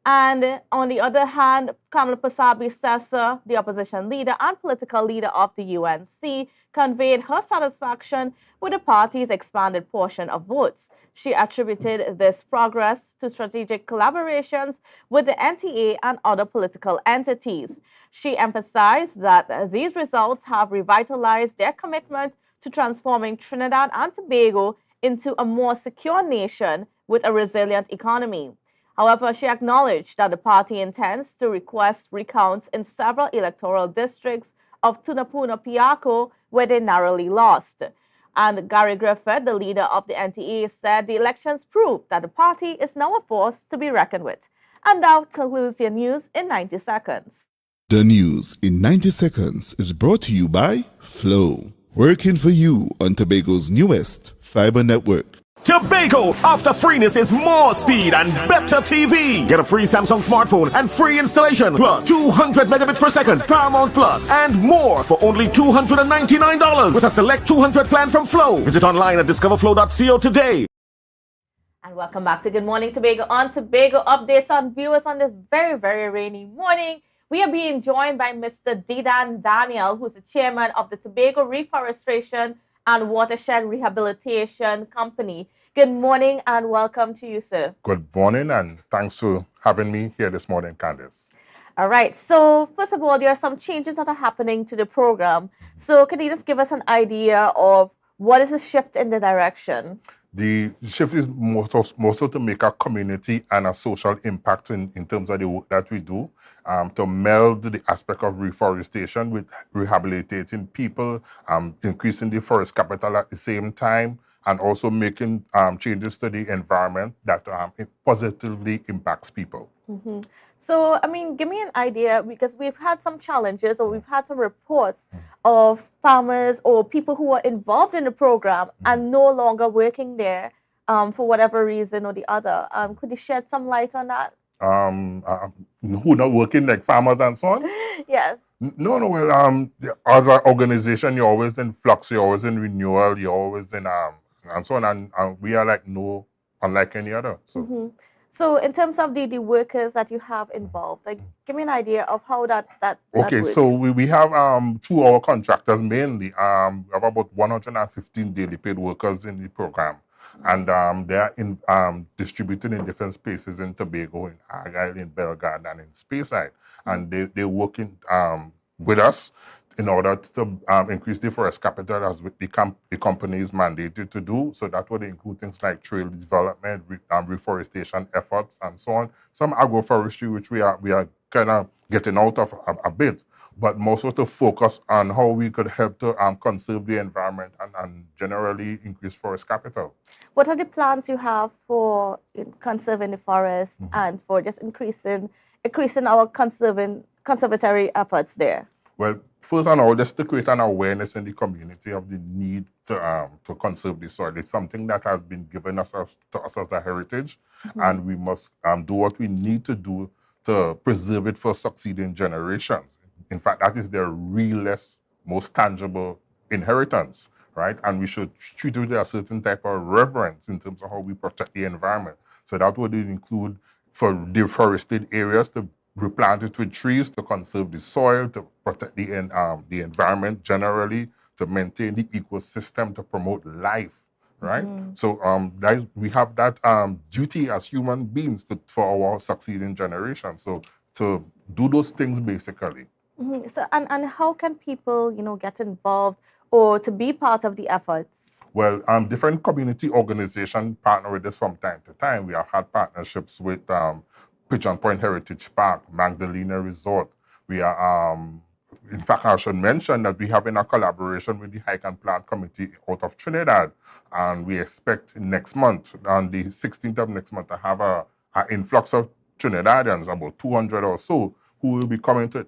And on the other hand, Kamala Pasabi-Sessa, the opposition leader and political leader of the UNC, conveyed her satisfaction with the party's expanded portion of votes. She attributed this progress to strategic collaborations with the NTA and other political entities. She emphasized that these results have revitalized their commitment to transforming Trinidad and Tobago into a more secure nation with a resilient economy. However, she acknowledged that the party intends to request recounts in several electoral districts of Tunapuna Piako, where they narrowly lost. And Gary Griffith, the leader of the NTA, said the elections proved that the party is now a force to be reckoned with. And that concludes your news in 90 seconds. The news in 90 seconds is brought to you by Flow, working for you on Tobago's newest fiber network. Tobago, after freeness is more speed and better TV. Get a free Samsung smartphone and free installation, plus 200 megabits per second, Paramount Plus, and more for only $299 with a select 200 plan from Flow. Visit online at discoverflow.co today. And welcome back to Good Morning Tobago on Tobago Updates on viewers on this very, very rainy morning. We are being joined by Mr. Didan Daniel, who's the chairman of the Tobago Reforestation and Watershed Rehabilitation Company. Good morning and welcome to you, sir. Good morning and thanks for having me here this morning, Candace. All right. So first of all, there are some changes that are happening to the program. So can you just give us an idea of what is the shift in the direction? The shift is more so to make a community and a social impact in terms of the work that we do, to meld the aspect of reforestation with rehabilitating people, increasing the forest capital at the same time, and also making changes to the environment that it positively impacts people. Mm-hmm. So, I mean, give me an idea, because we've had some challenges or we've had some reports of farmers or people who are involved in the program and no longer working there for whatever reason or the other. Could you shed some light on that? Who not working, like farmers and so on? Yes. No, well, as an organization, you're always in flux, you're always in renewal, you're always in, and so on, and we are like unlike any other. So. Mm-hmm. So in terms of the workers that you have involved, like give me an idea of how that Okay, works. so we have through our contractors mainly, we have about 115 daily paid workers in the program. And they are distributed in different spaces in Tobago, in Argyle, in Belgrade, and in Speyside. And they work with us in order to increase the forest capital as the company is mandated to do. So that would include things like trail development, reforestation efforts, and so on. Some agroforestry, which we are kind of getting out of a bit, but more so to focus on how we could help to conserve the environment and generally increase forest capital. What are the plans you have for conserving the forest and for just increasing our conservatory efforts there? Well, first and all, just to create an awareness in the community of the need to conserve the soil. It's something that has been given to us as a heritage, and we must do what we need to do to preserve it for succeeding generations. In fact, that is their realest, most tangible inheritance, right? And we should treat it with a certain type of reverence in terms of how we protect the environment. So that would include for deforested areas to replant it with trees to conserve the soil, to protect the environment generally, to maintain the ecosystem, to promote life, right? So we have that duty as human beings for our succeeding generation. So to do those things basically. So and how can people get involved or to be part of the efforts? Well, different community organizations partner with us from time to time. We have had partnerships with Pigeon Point Heritage Park, Magdalena Resort. We are, in fact, I should mention that we have in a collaboration with the Hike and Plant Committee out of Trinidad, and we expect next month, on the 16th of next month, to have an influx of Trinidadians, about 200 or so, who will be coming to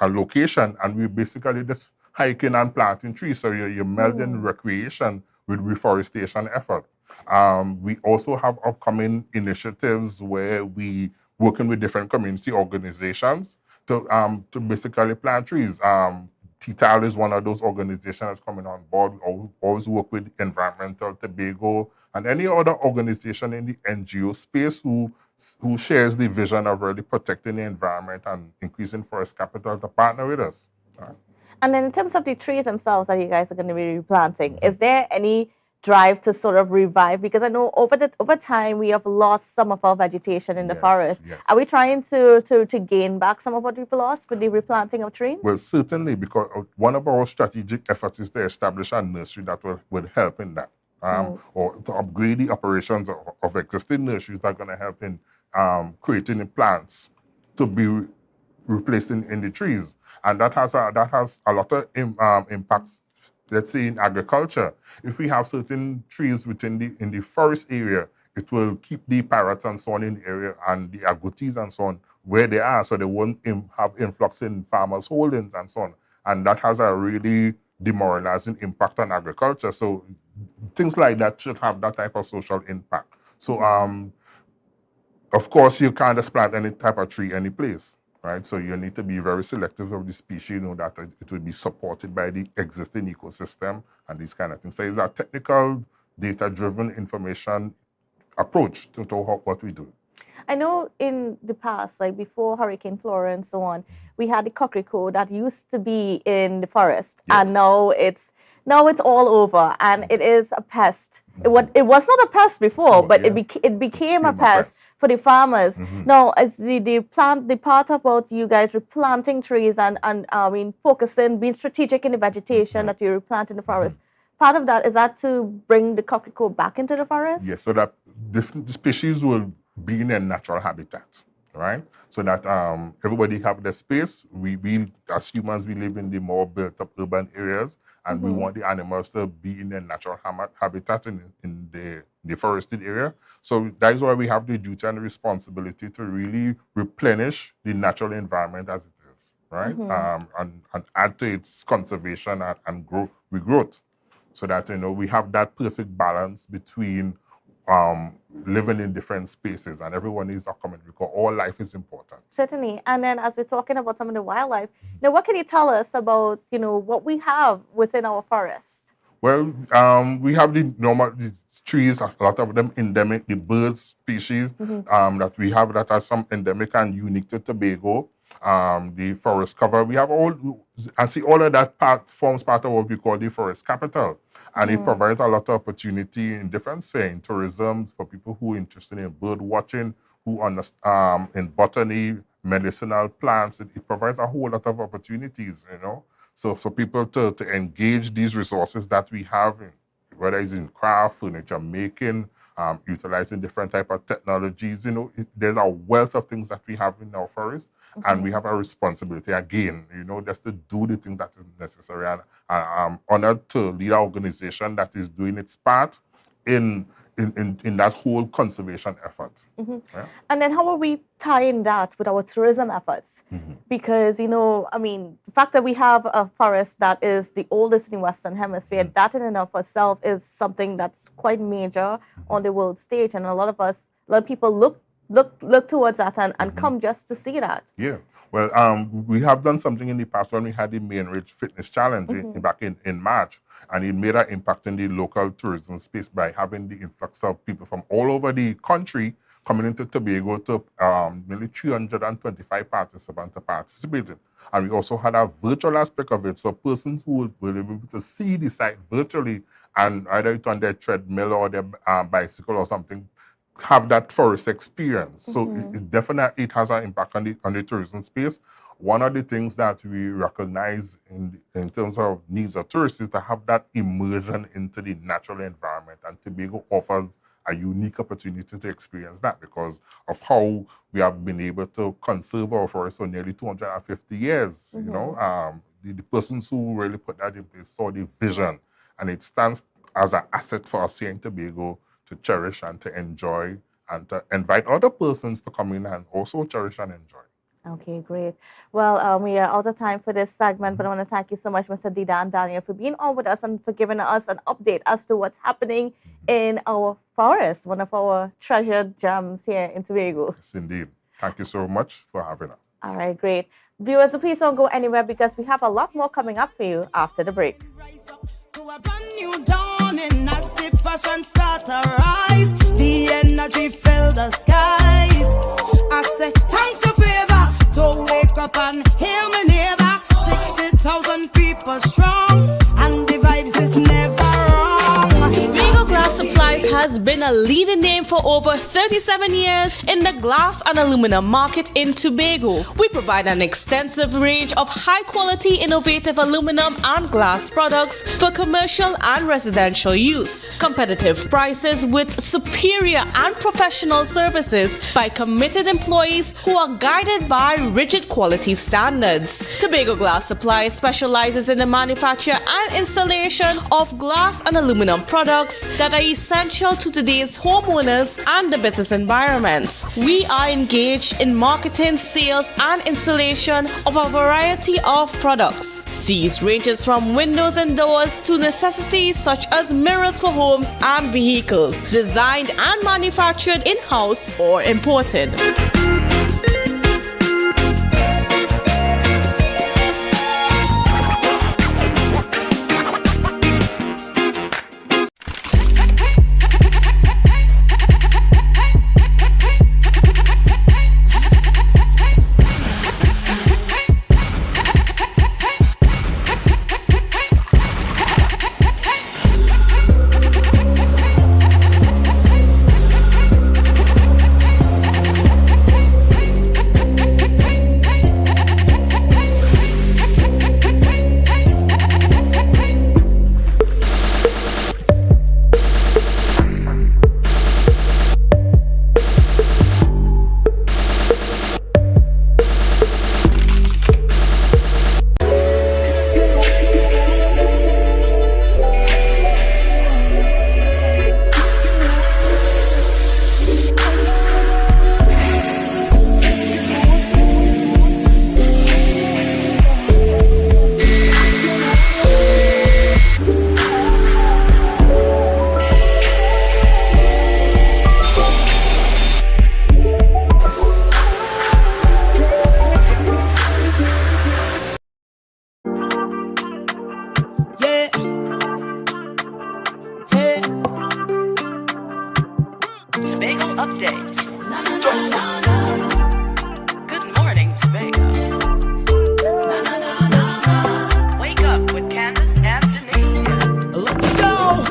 a location, and we basically just hiking and planting trees. So you're melding recreation with reforestation effort. We also have upcoming initiatives where we working with different community organizations to basically plant trees. TTAL is one of those organizations that's coming on board. We always work with Environmental Tobago and any other organization in the NGO space who shares the vision of really protecting the environment and increasing forest capital to partner with us. And then in terms of the trees themselves that you guys are going to be replanting, is there any drive to sort of revive? Because I know over time we have lost some of our vegetation in the forest. Yes. Are we trying to gain back some of what we've lost with the replanting of trees? Well, certainly, because one of our strategic efforts is to establish a nursery that would help in that. Or to upgrade the operations of existing nurseries that are going to help in creating the plants to be replacing in the trees. And that has a lot of impacts, let's say in agriculture. If we have certain trees in the forest area, it will keep the parrots and so on in the area and the agoutis and so on where they are, so they won't have influx in farmers' holdings and so on. And that has a really demoralizing impact on agriculture. So things like that should have that type of social impact. So of course, you can't just plant any type of tree any place, right? So you need to be very selective of the species, that it will be supported by the existing ecosystem and these kind of things. So it's a technical, data-driven information approach to what we do. I know in the past, like before Hurricane Flora and so on, we had the cockrico that used to be in the forest, and now it's all over, and it is a pest. It was not a pest before, but it became a pest for the farmers. Now, as the part about you guys replanting trees and focusing, being strategic in the vegetation that you replant in the forest. Part of that is that to bring the cockrico back into the forest. Yes, so that different species will be in their natural habitat, right? So that everybody have their space. We as humans, we live in the more built-up urban areas, and we want the animals to be in their natural habitat in the forested area. So that is why we have the duty and the responsibility to really replenish the natural environment as it is, right? And add to its conservation and regrowth, so that we have that perfect balance between living in different spaces, and everyone needs a common, because all life is important. Certainly. And then as we're talking about some of the wildlife, now what can you tell us about what we have within our forest? Well, we have the normal the trees, a lot of them endemic, the bird species that we have that are some endemic and unique to Tobago. The forest cover, we have all, and see all of that forms part of what we call the forest capital. And it provides a lot of opportunity in different spheres, in tourism, for people who are interested in bird watching, who understand in botany, medicinal plants. It provides a whole lot of opportunities, you know. So for people to engage these resources that we have, whether it's in craft, furniture making, utilizing different type of technologies, you know, there's a wealth of things that we have in our forest, and we have a responsibility again, you know, just to do the things that is necessary. And I'm honored to lead an organization that is doing its part in that whole conservation effort. Yeah. And then how are we tying that with our tourism efforts? Because, you know, I mean, the fact that we have a forest that is the oldest in the Western Hemisphere, that in and of itself is something that's quite major on the world stage. And a lot of people look towards that and come just to see that. Yeah. Well, we have done something in the past when we had the Main Ridge Fitness Challenge back in March, and it made an impact in the local tourism space by having the influx of people from all over the country coming into Tobago to nearly 325 participants to participate in. And we also had a virtual aspect of it, so persons who were able to see the site virtually, and either it's on their treadmill or their bicycle or something, have that forest experience. So it definitely has an impact on the tourism space. One of the things that we recognize in terms of needs of tourists is to have that immersion into the natural environment, and Tobago offers a unique opportunity to experience that because of how we have been able to conserve our forests for nearly 250 years. You know, the persons who really put that in place saw the vision, and it stands as an asset for us here in Tobago to cherish and to enjoy, and to invite other persons to come in and also cherish and enjoy. Okay, great. Well, we are out of time for this segment, but I want to thank you so much, Mr. Dida and Daniel, for being on with us and for giving us an update as to what's happening in our forest, one of our treasured gems here in Tobago. Yes, indeed. Thank you so much for having us. All right, great. Viewers, please don't go anywhere because we have a lot more coming up for you after the break. As the passion start to rise, the energy fill the skies. I say thanks a favor to wake up and hear me neighbor. 60,000 people strong, and the vibes is never wrong. Tobago Glass Supplies has been a leading name for over 37 years in the glass and aluminum market in Tobago. We provide an extensive range of high-quality, innovative aluminum and glass products for commercial and residential use. Competitive prices with superior and professional services by committed employees who are guided by rigid quality standards. Tobago Glass Supplies specializes in the manufacture and installation of glass and aluminum products that are essential to today's homeowners and the business environment. We are engaged in marketing, sales, and installation of a variety of products. These ranges from windows and doors to necessities such as mirrors for homes and vehicles, designed and manufactured in-house or imported. updates. Good morning, Tobago. Wake up with Candace and Denicia. Let's go.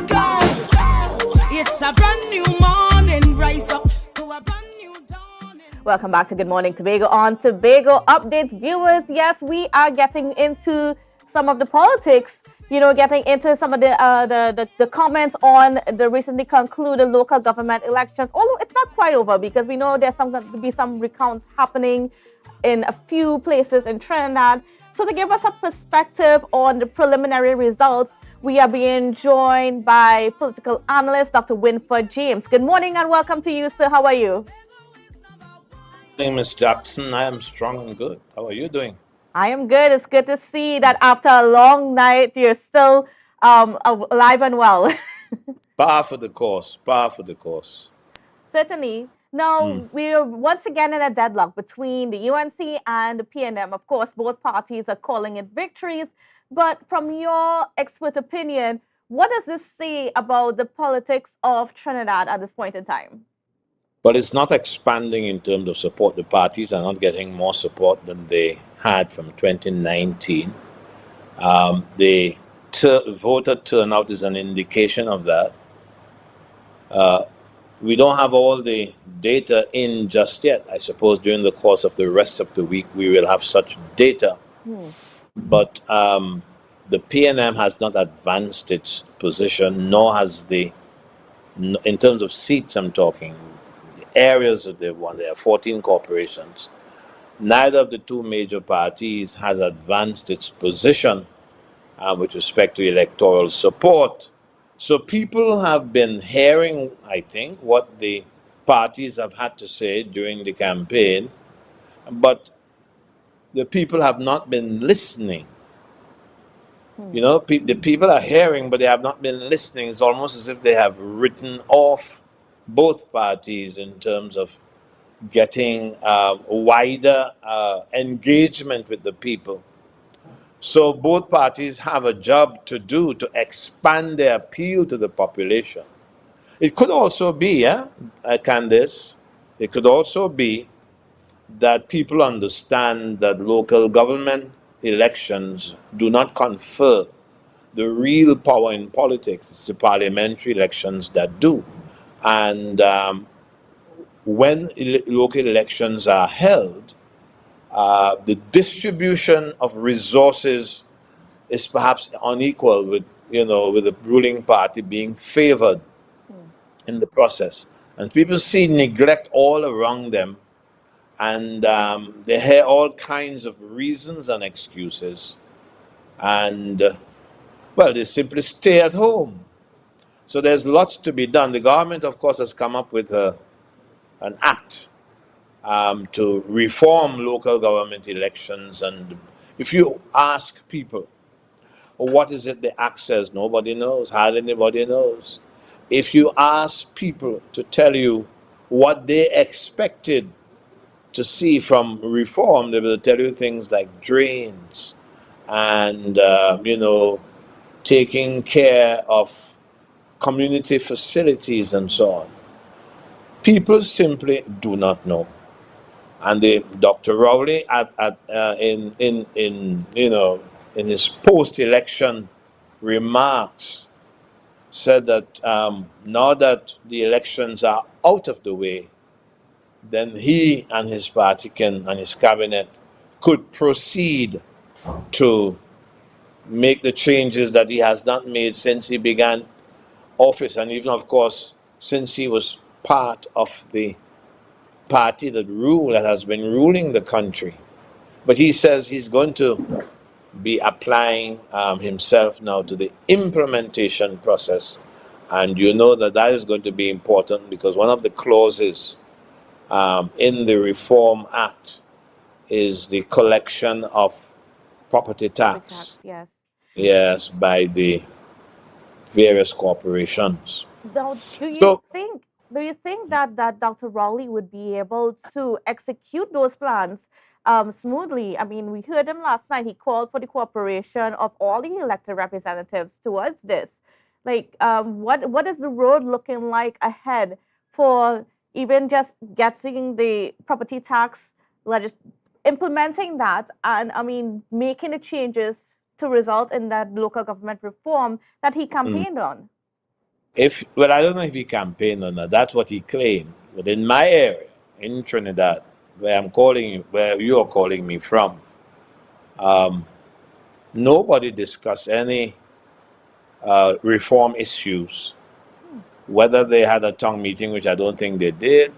It's a brand new morning. Rise up to a brand new dawn. Welcome back to Good Morning Tobago on Tobago Updates. Viewers, yes, we are getting into some of the politics, getting into some of the comments on the recently concluded local government elections, although it's not quite over because we know there's going to be some recounts happening in a few places in Trinidad. So to give us a perspective on the preliminary results, we are being joined by political analyst Dr. Winford James. Good morning and welcome to you, sir. How are you? My name is Jackson. I am strong and good. How are you doing? I am good. It's good to see that after a long night, you're still alive and well. Par for the course. Par for the course. Certainly. Now, we're once again in a deadlock between the UNC and the PNM. Of course, both parties are calling it victories. But from your expert opinion, what does this say about the politics of Trinidad at this point in time? But it's not expanding in terms of support. The parties are not getting more support than they had from 2019. The voter turnout is an indication of that. We don't have all the data in just yet. I suppose during the course of the rest of the week, we will have such data. But the PNM has not advanced its position, nor has in terms of seats I'm talking, areas that they won. There are 14 corporations. Neither of the two major parties has advanced its position with respect to electoral support. So people have been hearing, I think, what the parties have had to say during the campaign, but the people have not been listening. The people are hearing, but they have not been listening. It's almost as if they have written off both parties in terms of getting wider engagement with the people. So both parties have a job to do to expand their appeal to the population. It could also be, Candice, it could also be that people understand that local government elections do not confer the real power in politics. It's the parliamentary elections that do. And when local elections are held, the distribution of resources is perhaps unequal with the ruling party being favored in the process. And people see neglect all around them, and they hear all kinds of reasons and excuses. And, well, they simply stay at home. So there's lots to be done. The government, of course, has come up with an act to reform local government elections. And if you ask people, what is it the act says? Nobody knows. Hardly anybody knows. If you ask people to tell you what they expected to see from reform, they will tell you things like drains and, taking care of community facilities and so on. People simply do not know. And Dr. Rowley in his post-election remarks said that now that the elections are out of the way, then he and his party and his cabinet could proceed to make the changes that he has not made since he began office, and even, of course, since he was part of the party that has been ruling the country. But he says he's going to be applying himself now to the implementation process. And you know that is going to be important because one of the clauses in the Reform Act is the collection of property tax. Yes. Yes, by the various corporations. Now, do you think that Dr. Rowley would be able to execute those plans smoothly? I mean, we heard him last night. He called for the cooperation of all the elected representatives towards this. Like, what is the road looking like ahead for even just getting the property tax implementing that, and I mean making the changes to result in that local government reform that he campaigned on. Well, I don't know if he campaigned on that. That's what he claimed. But in my area, in Trinidad, where you are calling me from, nobody discussed any reform issues. Whether they had a town meeting, which I don't think they did,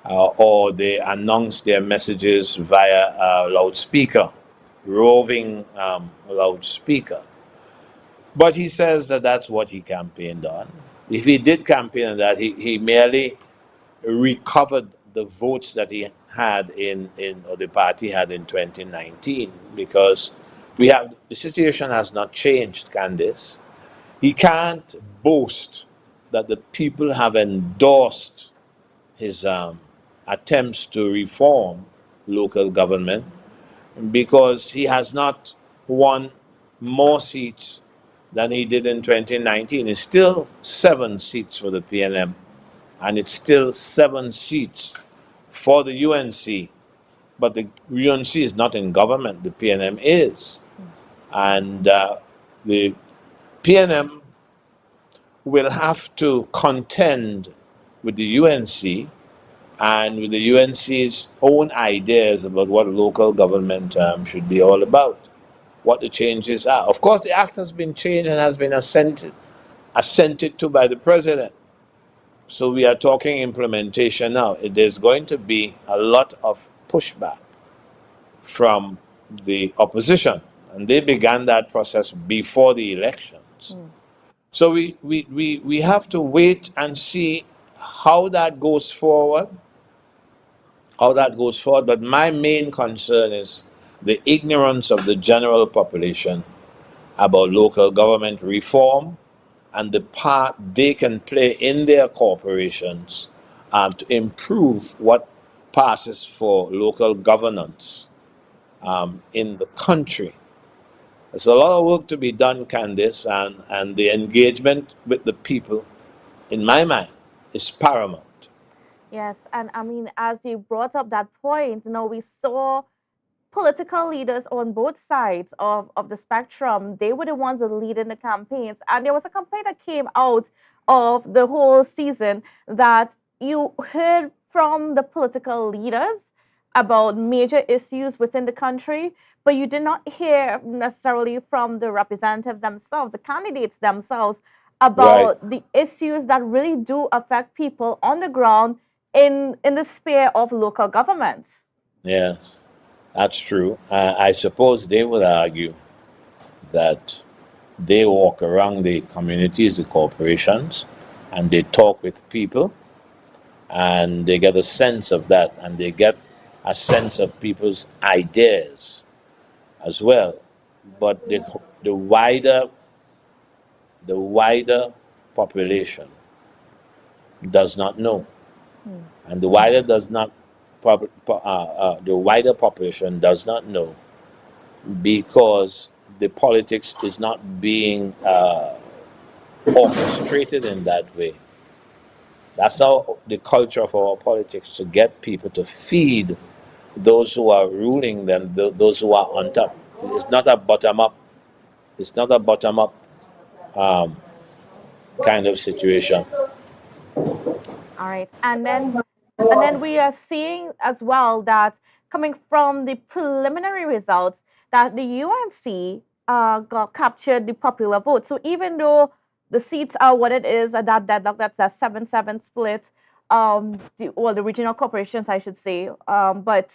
or they announced their messages via a loudspeaker, roving loudspeaker. But he says that that's what he campaigned on. If he did campaign on that, he merely recovered the votes that he had or the party had in 2019, because the situation has not changed, Candice. He can't boast that the people have endorsed his attempts to reform local government, because he has not won more seats than he did in 2019. It's still 7 seats for the PNM, and it's still 7 seats for the UNC. But the UNC is not in government, the PNM is. And the PNM will have to contend with the UNC and with the UNC's own ideas about what local government should be all about, what the changes are. Of course, the act has been changed and has been assented to by the president. So we are talking implementation now. There's going to be a lot of pushback from the opposition, and they began that process before the elections. So we have to wait and see how that goes forward. But my main concern is the ignorance of the general population about local government reform and the part they can play in their corporations to improve what passes for local governance in the country. There's a lot of work to be done, Candice, and the engagement with the people, in my mind, is paramount. Yes, and I mean, as you brought up that point, we saw political leaders on both sides of the spectrum. They were the ones that leading the campaigns. And there was a complaint that came out of the whole season that you heard from the political leaders about major issues within the country, but you did not hear necessarily from the representatives themselves, the candidates themselves, about the issues that really do affect people on the ground in the sphere of local government. Yes, that's true. I suppose they would argue that they walk around the communities, the corporations, and they talk with people, and they get a sense of that, and they get a sense of people's ideas as well. But the wider population does not know, and the wider population does not know, because the politics is not being orchestrated in that way. That's how the culture of our politics, to get people to feed those who are ruling them, those who are on top. It's not a bottom-up. It's not a bottom-up kind of situation. All right, and then we are seeing as well that coming from the preliminary results that the UNC captured the popular vote. So even though the seats are what it is at that deadlock, that's a 7-7 split, the regional corporations, I should say, but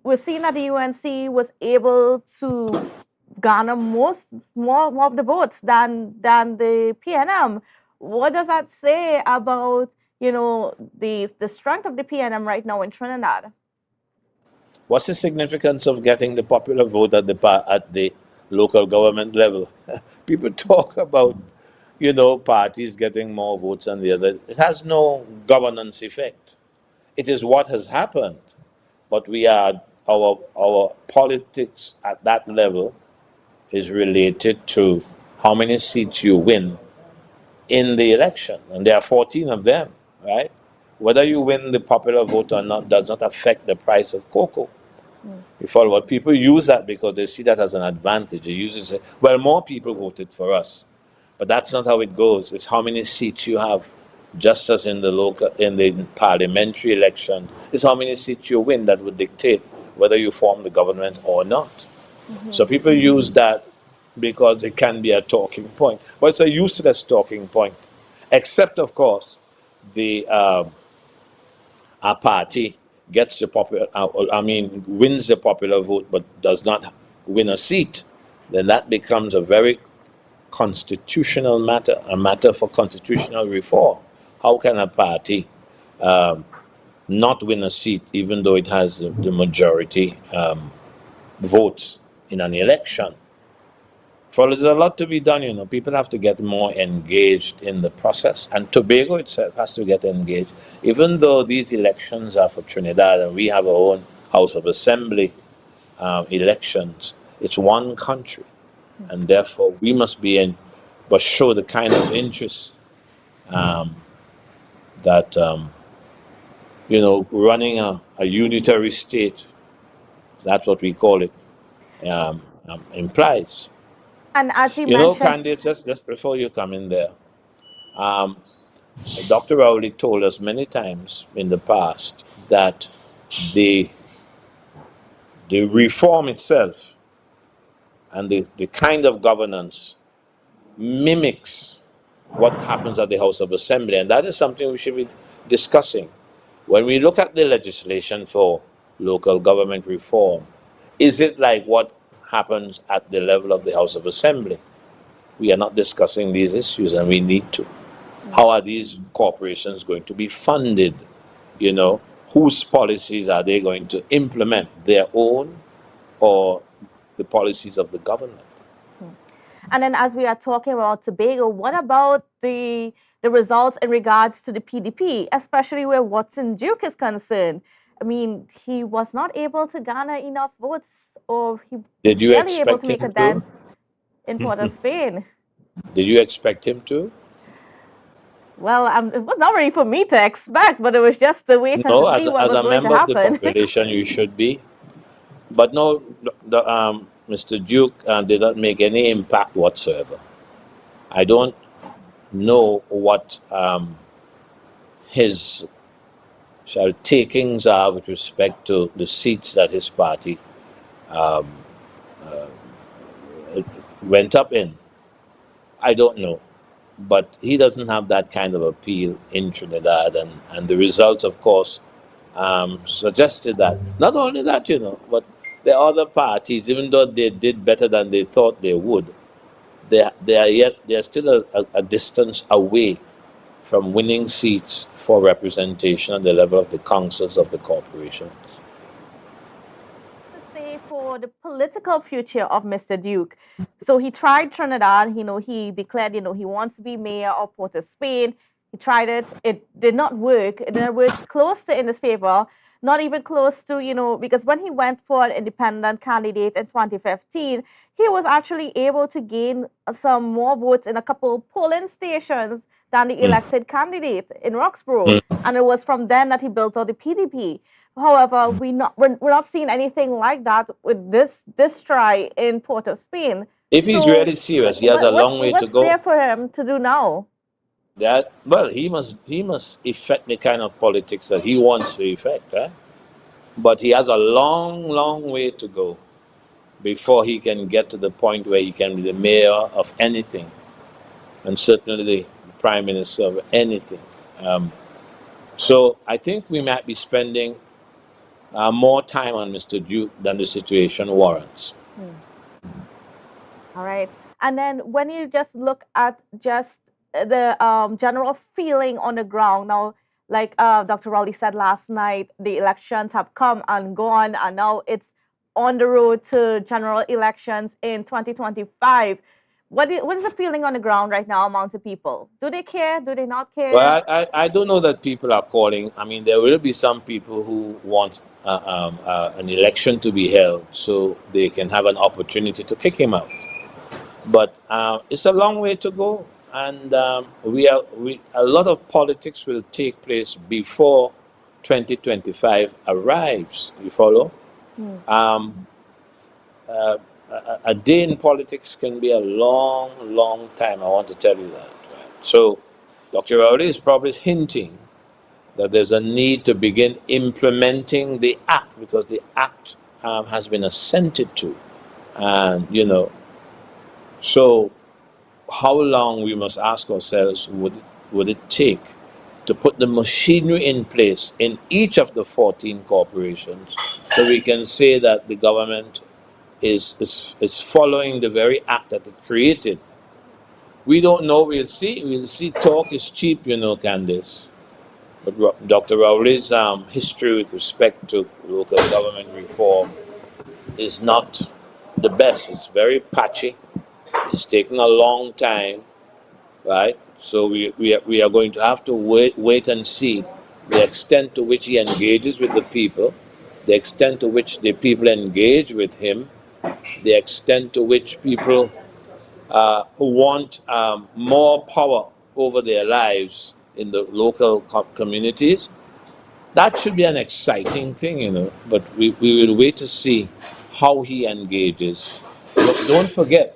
we're seeing that the UNC was able to garner more of the votes than the PNM. What does that say about the strength of the PNM right now in Trinidad? What's the significance of getting the popular vote at the local government level? People talk about parties getting more votes than the other. It has no governance effect. It is what has happened, but our politics at that level is related to how many seats you win in the election, and there are 14 of them, right? whether you win the popular vote or not does not affect the price of cocoa. You follow what people use that because they see that as an advantage. They use it and say, well, more people voted for us. But that's not how it goes. It's how many seats you have. Just as in the parliamentary election, it's how many seats you win that would dictate whether you form the government or not. So people use that because it can be a talking point. But it's a useless talking point. Except, of course, a party gets the wins the popular vote but does not win a seat, then that becomes a very constitutional matter, a matter for constitutional reform. How can a party not win a seat even though it has the majority votes in an election? For there's a lot to be done, you know. People have to get more engaged in the process, and Tobago itself has to get engaged. Even though these elections are for Trinidad and we have our own House of Assembly elections, it's one country, and therefore we must be in, but show the kind of interest that running a unitary state, that's what we call it, implies. And as he You know, mentioned, Candice, just before you come in there, Dr. Rowley told us many times in the past that the reform itself and the kind of governance mimics what happens at the House of Assembly, and that is something we should be discussing. When we look at the legislation for local government reform, is it like what happens at the level of the House of Assembly? We are not discussing these issues, and we need to. How are these corporations going to be funded? You know, whose policies are they going to implement? Their own or the policies of the government? and then as we are talking about Tobago, what about the results in regards to the PDP, especially where Watson Duke is concerned? I mean, he was not able to garner enough votes, or he Did you barely able expect to make a him dent to? in Port of Spain. Did you expect him to? Well, it was not really for me to expect, but it was just to wait and No, to see what as was a going to member of the happen. population, you should be. But no, Mr. Duke did not make any impact whatsoever. I don't know what his takings are with respect to the seats that his party went up in. I don't know. But he doesn't have that kind of appeal in Trinidad, and the results, of course, suggested that. Not only that, you know, but the other parties, even though they did better than they thought they would, they are still a distance away from winning seats for representation at the level of the councils of the corporations. Say for the political future of Mr. Duke. So he tried Trinidad, he declared, he wants to be mayor of Port of Spain. He tried it. It did not work. It didn't work close to in his favor, not even close to, because when he went for an independent candidate in 2015, he was actually able to gain some more votes in a couple polling stations than the elected candidate in Roxborough. And it was from then that he built out the PDP. However, we're not seeing anything like that with this try in Port of Spain. If he's really serious, he has a long way to go. What's there for him to do now? He must effect the kind of politics that he wants to effect, right? But he has a long, long way to go before he can get to the point where he can be the mayor of anything, and certainly the prime minister of anything. So I think we might be spending more time on Mr. Duke than the situation warrants. All right. And then when you just look at just the general feeling on the ground, now, like Dr. Rowley said last night, the elections have come and gone, and now it's on the road to general elections in 2025. What is the feeling on the ground right now among the people? Do they care? Do they not care? Well, I don't know that people are calling. I mean, there will be some people who want an election to be held so they can have an opportunity to kick him out. But it's a long way to go. and a lot of politics will take place before 2025 arrives. You follow? Um, a day in politics can be a long, long time. I want to tell you that. Right? So, Dr. Rowley is probably hinting that there's a need to begin implementing the act, because the act has been assented to, and so how long, we must ask ourselves, would it take to put the machinery in place in each of the 14 corporations, so we can say that the government is following the very act that it created. We don't know. We'll see. Talk is cheap, Candice. But Dr. Rowley's history with respect to local government reform is not the best. It's very patchy. It's taken a long time, right? So we are going to have to wait and see the extent to which he engages with the people, the extent to which the people engage with him, the extent to which people who want more power over their lives in the local communities. That should be an exciting thing, but we will wait to see how he engages. But don't forget,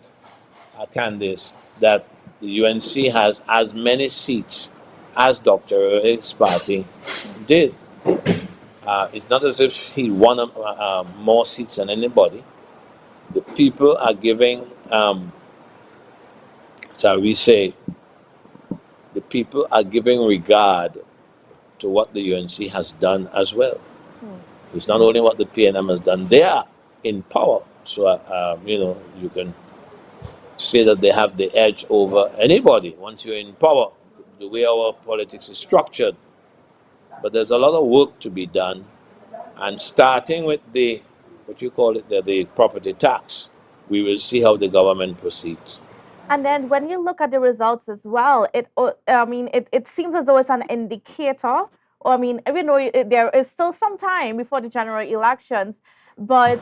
Candice, that the UNC has as many seats as Dr. Rowley's party did. It's not as if he won more seats than anybody. The people are giving, shall we say, the people are giving regard to what the UNC has done as well. It's not only what the PNM has done. They are in power, so you can say that they have the edge over anybody once you're in power, the way our politics is structured. But there's a lot of work to be done, and starting with the property tax, we will see how the government proceeds. And then when you look at the results as well, it seems as though it's an indicator. Or, I mean, even though there is still some time before the general elections, but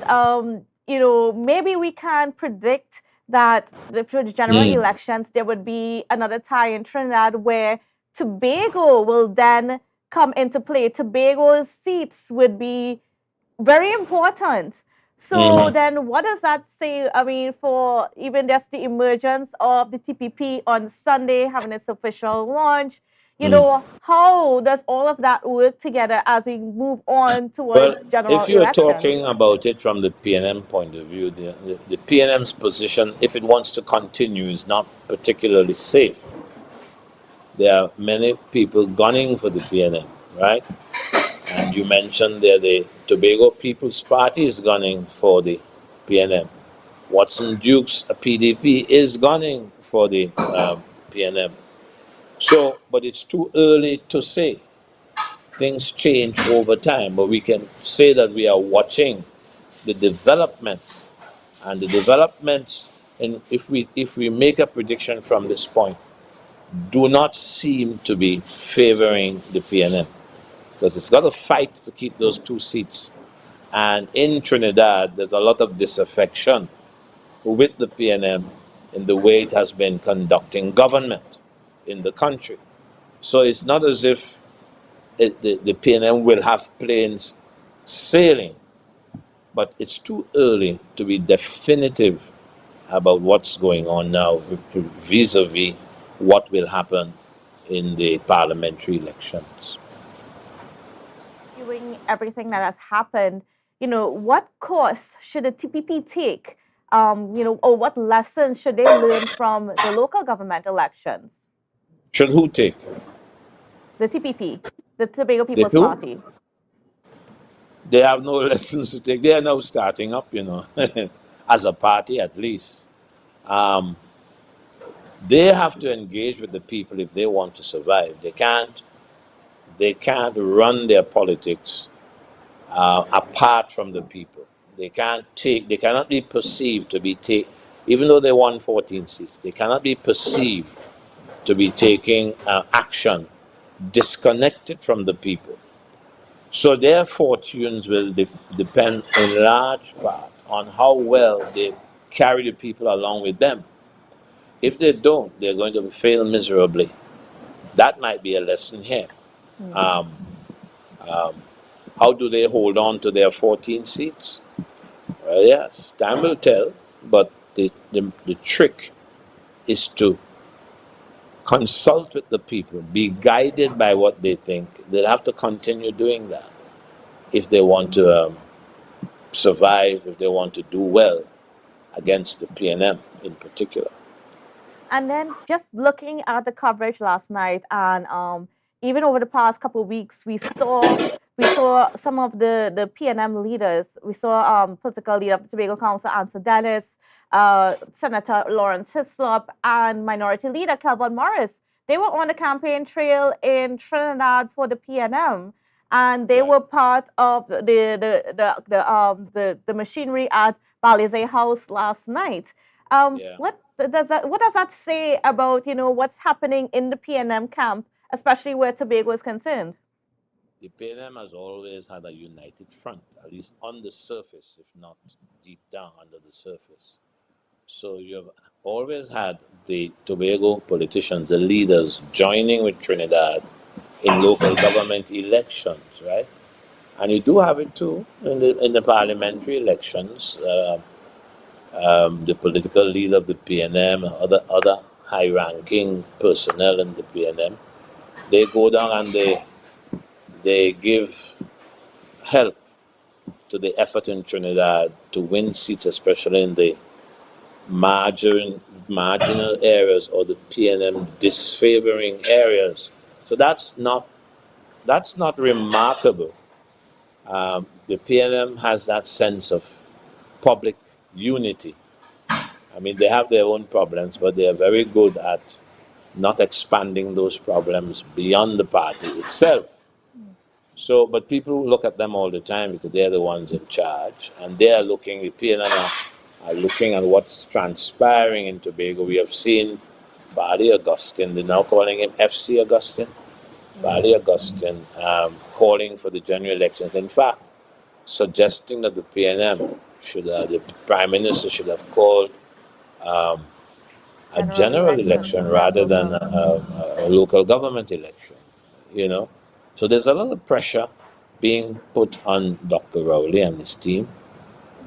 maybe we can predict that for the general elections there would be another tie in Trinidad where Tobago will then come into play. Tobago's seats would be very important. So then what does that say, I mean, for even just the emergence of the TPP on Sunday, having its official launch? How does all of that work together as we move on towards general if you're elections? talking about it from the PNM point of view, the PNM's position, if it wants to continue, is not particularly safe. There are many people gunning for the PNM, right? And you mentioned there the Tobago People's Party is gunning for the PNM. Watson Duke's PDP is gunning for the PNM. So, but it's too early to say. Things change over time, but we can say that we are watching the developments, and the developments, and if we make a prediction from this point, do not seem to be favoring the PNM, because it's got to fight to keep those 2 seats. And in Trinidad, there's a lot of disaffection with the PNM in the way it has been conducting government in the country. So it's not as if the PNM will have planes sailing, but it's too early to be definitive about what's going on now vis-a-vis what will happen in the parliamentary elections. Viewing everything that has happened, what course should the TPP take? Or what lessons should they learn from the local government elections? Should who take? The TPP, the Tobago People's Party. They have no lessons to take. They are now starting up, as a party at least. They have to engage with the people if they want to survive. They can't run their politics apart from the people. They cannot be perceived to be even though they won 14 seats, they cannot be perceived to be taking action disconnected from the people. So their fortunes will depend in large part on how well they carry the people along with them. If they don't, they're going to fail miserably. That might be a lesson here. Um, how do they hold on to their 14 seats? Well, yes, time will tell, but the trick is to consult with the people, be guided by what they think. They'll have to continue doing that if they want to survive, if they want to do well against the PNM in particular. And then just looking at the coverage last night, and even over the past couple of weeks, we saw some of the PNM leaders. We saw political leader of the Tobago Council, Answer Dennis, Senator Lawrence Hislop, and Minority Leader Kelvin Morris. They were on the campaign trail in Trinidad for the PNM, and they were part of the machinery at Balize House last night. What does that say about what's happening in the PNM camp, especially where Tobago is concerned? The PNM has always had a united front, at least on the surface, if not deep down under the surface. So you have always had the Tobago politicians, the leaders, joining with Trinidad in local government elections, right? And you do have it too in the parliamentary elections. The political leader of the PNM, other high-ranking personnel in the PNM, they go down and they give help to the effort in Trinidad to win seats, especially in the marginal areas or the PNM disfavoring areas. So that's not remarkable. The PNM has that sense of public unity. I mean, they have their own problems, but they are very good at not expanding those problems beyond the party itself. So, but people look at them all the time because they're the ones in charge, and they are looking, the PNM are looking at what's transpiring in Tobago. We have seen Barry Augustine, they're now calling him FC Augustine, Barry Augustine, calling for the general elections. In fact, suggesting that the PNM should, the Prime Minister should have called a general election rather than a local government election, So there's a lot of pressure being put on Dr. Rowley and his team,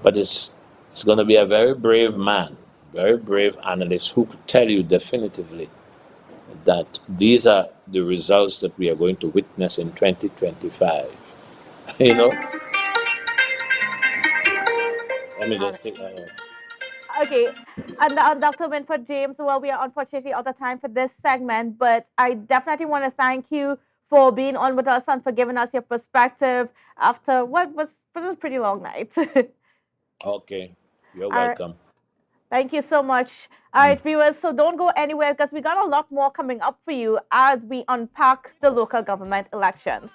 but it's going to be a very brave man, very brave analyst who could tell you definitively that these are the results that we are going to witness in 2025. Let me just take that out. Okay, and Dr. Winford James, well, we are unfortunately out of time for this segment, but I definitely want to thank you for being on with us and for giving us your perspective after what was a pretty long night. Okay, you're All right. welcome. Thank you so much. All right, viewers, so don't go anywhere because we got a lot more coming up for you as we unpack the local government elections.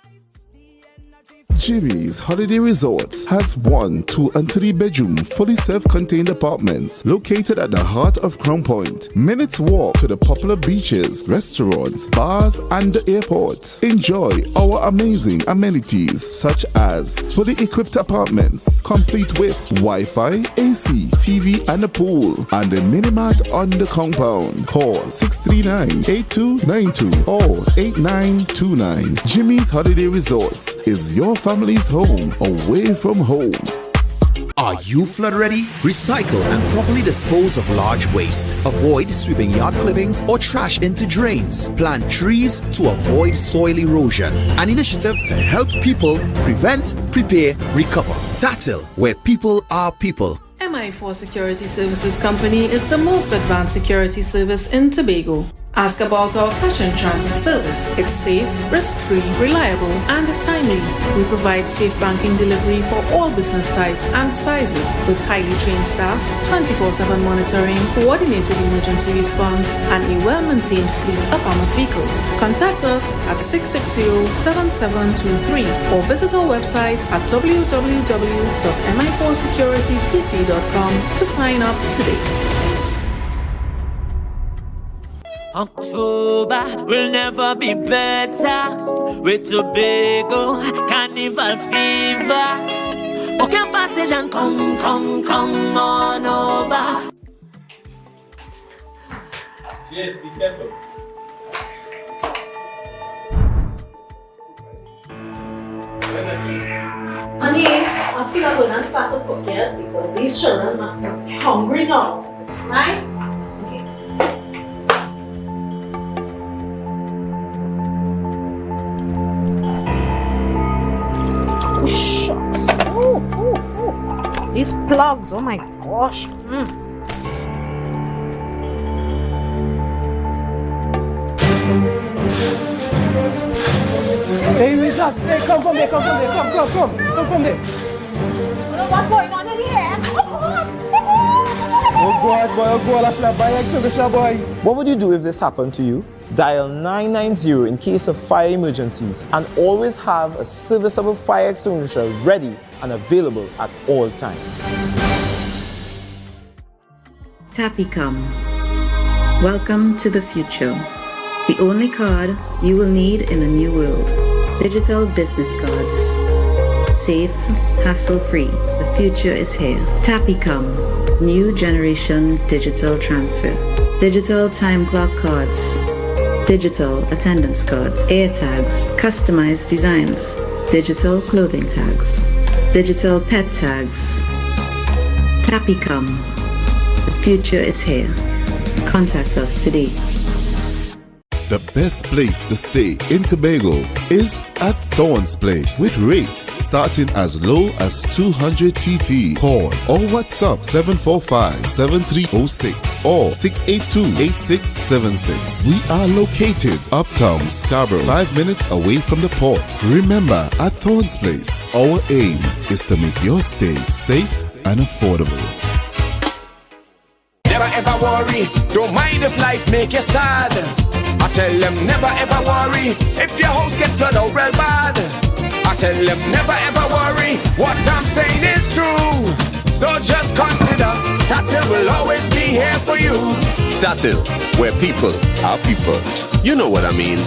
Jimmy's Holiday Resorts has 1, 2, and 3-bedroom, fully self-contained apartments located at the heart of Crown Point. Minutes walk to the popular beaches, restaurants, bars, and the airport. Enjoy our amazing amenities such as fully equipped apartments, complete with Wi-Fi, AC, TV, and a pool, and a mini-mart on the compound. Call 639-8292 or 8929. Jimmy's Holiday Resorts is your family's home away from home. Are you flood ready? Recycle and properly dispose of large waste. Avoid sweeping yard clippings or trash into drains. Plant trees to avoid soil erosion. An initiative to help people prevent, prepare, recover. TATIL, where people are people. MI4 Security Services Company is the most advanced security service in Tobago. Ask about our cash and transit service. It's safe, risk-free, reliable, and timely. We provide safe banking delivery for all business types and sizes with highly trained staff, 24/7 monitoring, coordinated emergency response, and a well-maintained fleet of armored vehicles. Contact us at 660-7723 or visit our website at www.mi4securitytt.com to sign up today. October will never be better with Tobago Carnival fever. Okay, passage and come on over. Yes, be careful. Honey, I feel I'm going to start to cook, yes, because these children must be hungry now. Right? Okay. Oh, shucks. Oh. These plugs, oh my gosh. Hey, Richard, hey, come from there. Come from there. What's going on in here? Oh God, I should have buy service, boy. What would you do if this happened to you? Dial 990 in case of fire emergencies and always have a serviceable fire extinguisher ready and available at all times. Tapicom. Welcome to the future. The only card you will need in a new world. Digital business cards. Safe, hassle-free. The future is here. Tapicom. New generation digital transfer. Digital time clock cards. Digital attendance cards. Air tags. Customized designs. Digital clothing tags. Digital pet tags. Tapicom. The future is here. Contact us today. The best place to stay in Tobago is at Thorn's Place with rates starting as low as 200 TT. Call or WhatsApp 745-7306 or 682-8676. We are located uptown Scarborough, 5 minutes away from the port. Remember, at Thorn's Place, our aim is to make your stay safe and affordable. Never ever worry, don't mind if life make you sad. I tell them never ever worry, if your house get flooded out real bad. I tell them never ever worry, what I'm saying is true. So just consider, Tatil will always be here for you. Tatil, where people are people. You know what I mean.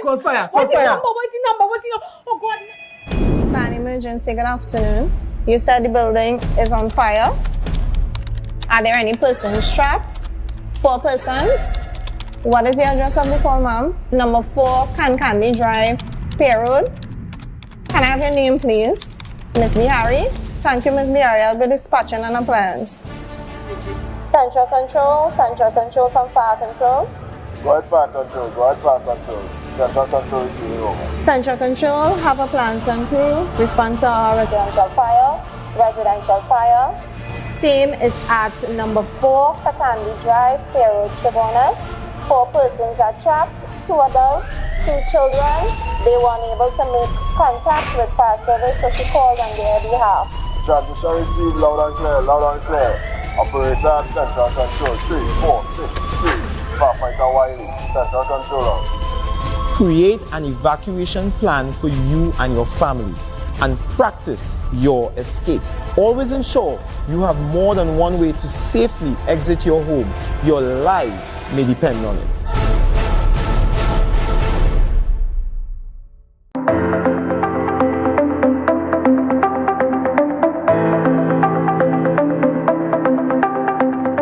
Call fire. What's the number? Oh God. Fire emergency, good afternoon. You said the building is on fire. Are there any persons trapped? 4 persons. What is the address of the call, ma'am? Number 4, Candy Drive, Pier Road. Can I have your name, please? Miss Bihari. Thank you, Miss Bihari. I'll be dispatching an appliance. Central Control from Fire Control. Go ahead, Fire Control. Central Control is receiving over. Central Control, have a plans and crew. Respond to our residential fire. Same is at number 4, Candy Drive, Pier Road, Chabonas. 4 persons are trapped, 2 adults, 2 children. They were unable to make contact with fire service, so she called on their behalf. Transmission received loud and clear. Operator at Central Control 3463. Firefighter Wiley, Central Controller. Create an evacuation plan for you and your family and practice your escape. Always ensure you have more than one way to safely exit your home. Your lives may depend on it.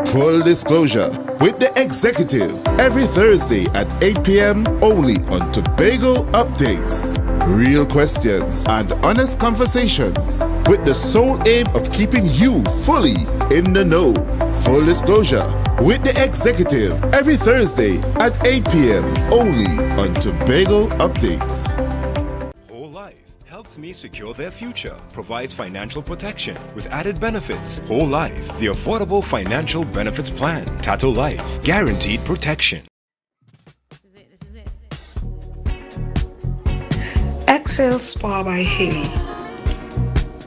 Full disclosure with the executive every Thursday at 8 p.m. only on Tobago Updates. Real questions and honest conversations with the sole aim of keeping you fully in the know. Full disclosure with the executive every Thursday at 8 p.m. only on Tobago Updates. Helps me secure their future, provides financial protection with added benefits. Whole Life, the affordable financial benefits plan. Tattoo Life, guaranteed protection. Excel Spa by Haley,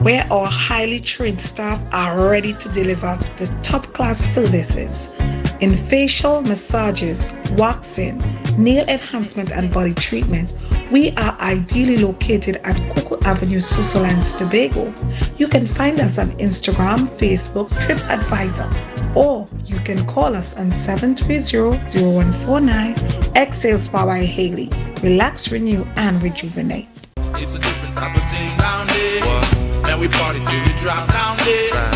where our highly trained staff are ready to deliver the top-class services in facial massages, waxing, nail enhancement and body treatment, We are ideally located at Coco Avenue, Switzerland, Tobago. You can find us on Instagram, Facebook, TripAdvisor, or you can call us on 730-0149. Exhale Spa by Haley. Relax, renew, and rejuvenate. It's a different type of thing down there. Man, we party till we drop down there.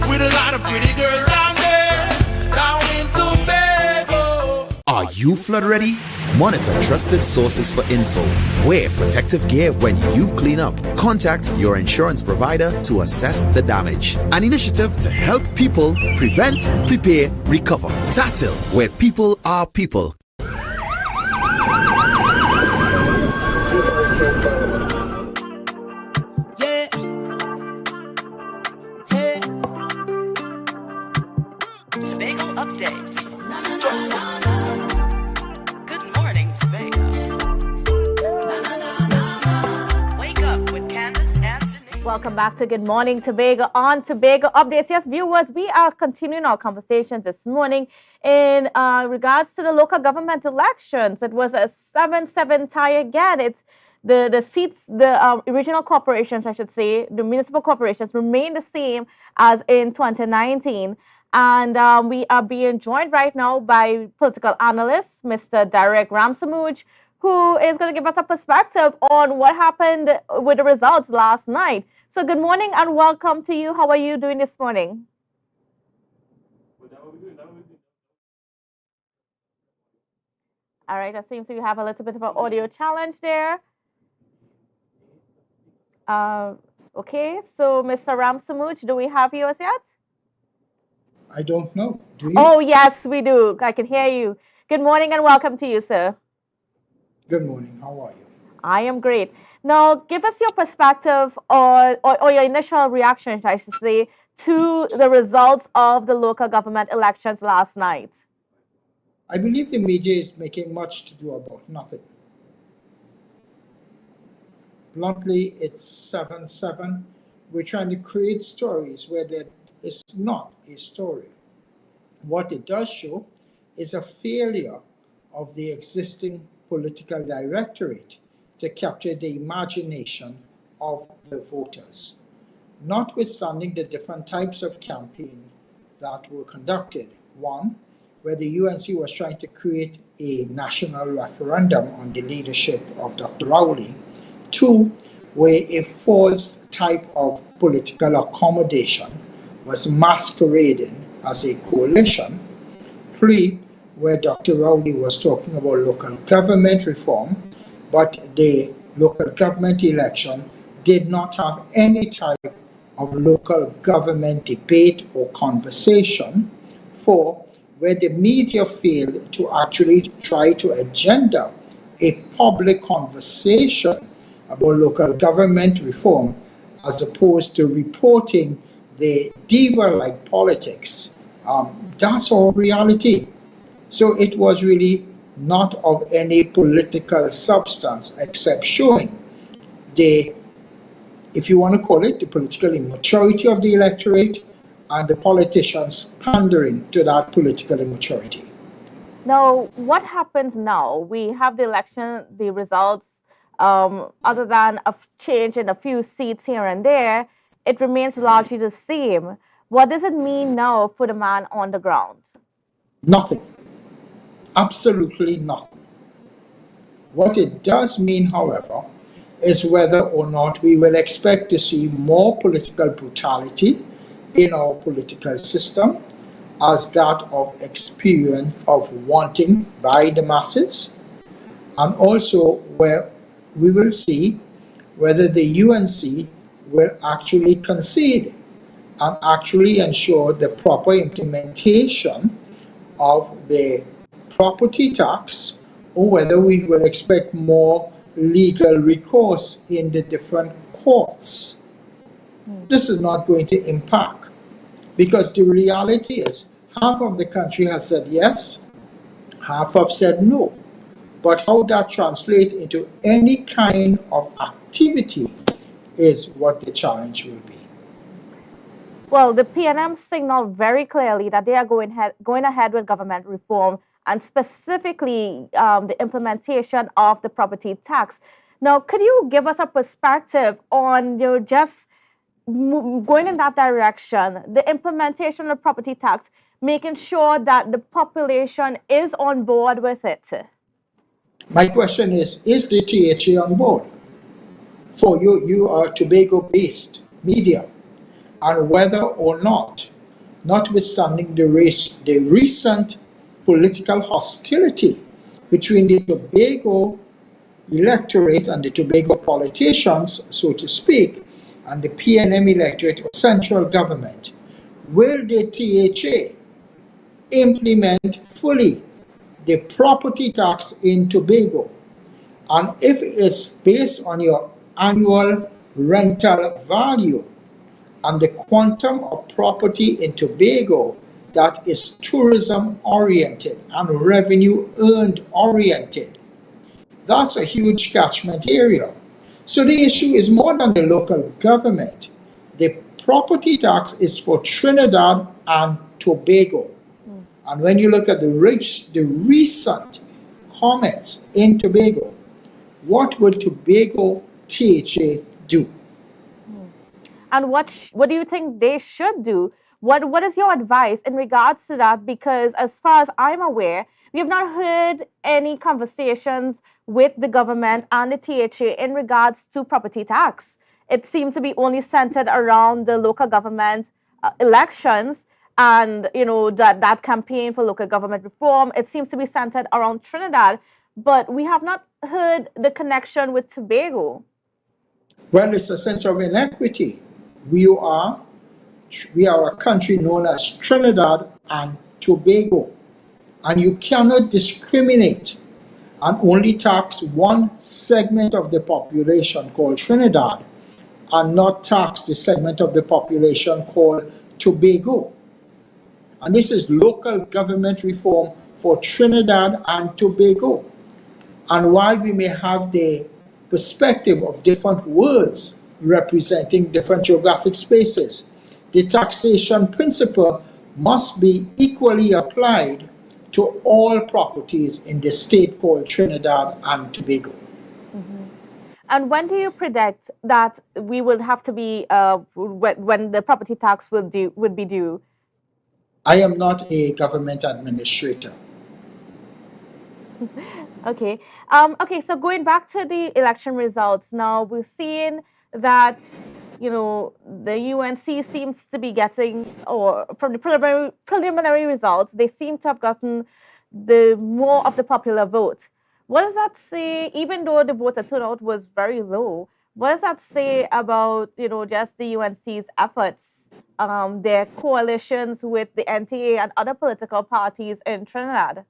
With a lot of pretty girls down there. Down in Tobago. Are you flood ready? Monitor trusted sources for info. Wear protective gear when you clean up. Contact your insurance provider to assess the damage. An initiative to help people prevent, prepare, recover. TATIL, where people are people. Tobago updates. Good morning, Tobago. Wake up with Candace and Denise. Welcome back to Good Morning Tobago on Tobago Updates. Yes, viewers, we are continuing our conversations this morning in regards to the local government elections. It was a 7-7 tie again. It's the seats, the original corporations, I should say, the municipal corporations remain the same as in 2019. And we are being joined right now by political analyst, Mr. Derek Ramsamouche, who is going to give us a perspective on what happened with the results last night. So good morning and welcome to you. How are you doing this morning? All right, it seems we have a little bit of an audio challenge there. Okay, so Mr. Ramsamouche, do we have you as yet? I don't know. Do you? Oh, yes, we do. I can hear you. Good morning and welcome to you, sir. Good morning. How are you? I am great. Now, give us your perspective or your initial reaction, I should say, to the results of the local government elections last night. I believe the media is making much to do about nothing. Bluntly, it's 7-7. We're trying to create stories where there is not a story. What it does show is a failure of the existing political directorate to capture the imagination of the voters, notwithstanding the different types of campaign that were conducted. One, where the UNC was trying to create a national referendum on the leadership of Dr. Rowley. Two, where a false type of political accommodation was masquerading as a coalition. Three, where Dr. Rowley was talking about local government reform, but the local government election did not have any type of local government debate or conversation. Four, where the media failed to actually try to agenda a public conversation about local government reform, as opposed to reporting the diva-like politics. That's all reality. So it was really not of any political substance except showing the, if you want to call it, the political immaturity of the electorate and the politicians pandering to that political immaturity. Now, what happens now? We have the election, the results, other than a change in a few seats here and there, it remains largely the same. What does it mean now for the man on the ground? Nothing. Absolutely nothing. What it does mean, however, is whether or not we will expect to see more political brutality in our political system as that of experience of wanting by the masses, and also where we will see whether the UNC will actually concede and actually ensure the proper implementation of the property tax, or whether we will expect more legal recourse in the different courts. This is not going to impact, because the reality is half of the country has said yes, half have said no. But how that translates into any kind of activity is what the challenge will be. Well, the PNM signaled very clearly that they are going ahead with government reform, and specifically the implementation of the property tax. Now, could you give us a perspective on just going in that direction, the implementation of property tax, making sure that the population is on board with it? My question is the THA on board? For you are Tobago-based media, and whether or not, notwithstanding the recent political hostility between the Tobago electorate and the Tobago politicians, so to speak, and the PNM electorate or central government, will the THA implement fully the property tax in Tobago? And if it's based on your annual rental value and the quantum of property in Tobago that is tourism oriented and revenue earned oriented, that's a huge catchment area. So the issue is more than the local government. The property tax is for Trinidad and Tobago. And when you look at the recent comments in Tobago, what would Tobago THA do? And what do you think they should do? What is your advice in regards to that? Because as far as I'm aware, we have not heard any conversations with the government and the THA in regards to property tax. It seems to be only centered around the local government elections and that campaign for local government reform. It seems to be centered around Trinidad, but we have not heard the connection with Tobago. Well, it's a center of inequity. We are a country known as Trinidad and Tobago, and you cannot discriminate and only tax one segment of the population called Trinidad and not tax the segment of the population called Tobago. And this is local government reform for Trinidad and Tobago. And while we may have the perspective of different words representing different geographic spaces, the taxation principle must be equally applied to all properties in the state called Trinidad and Tobago. And when do you predict that we will have to be, when the property tax would be due? I am not a government administrator. Okay. Okay, so going back to the election results, now we're seeing that, the UNC seems to be getting, or from the preliminary results, they seem to have gotten the more of the popular vote. What does that say, even though the voter turnout was very low, what does that say about, just the UNC's efforts, their coalitions with the NTA and other political parties in Trinidad?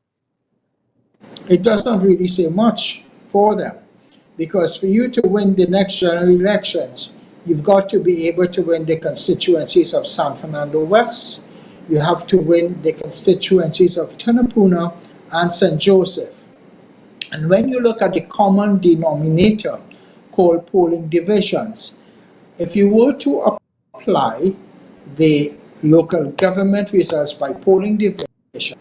It does not really say much for them, because for you to win the next general elections, you've got to be able to win the constituencies of San Fernando West. You have to win the constituencies of Tunapuna and St. Joseph. And when you look at the common denominator called polling divisions, if you were to apply the local government results by polling division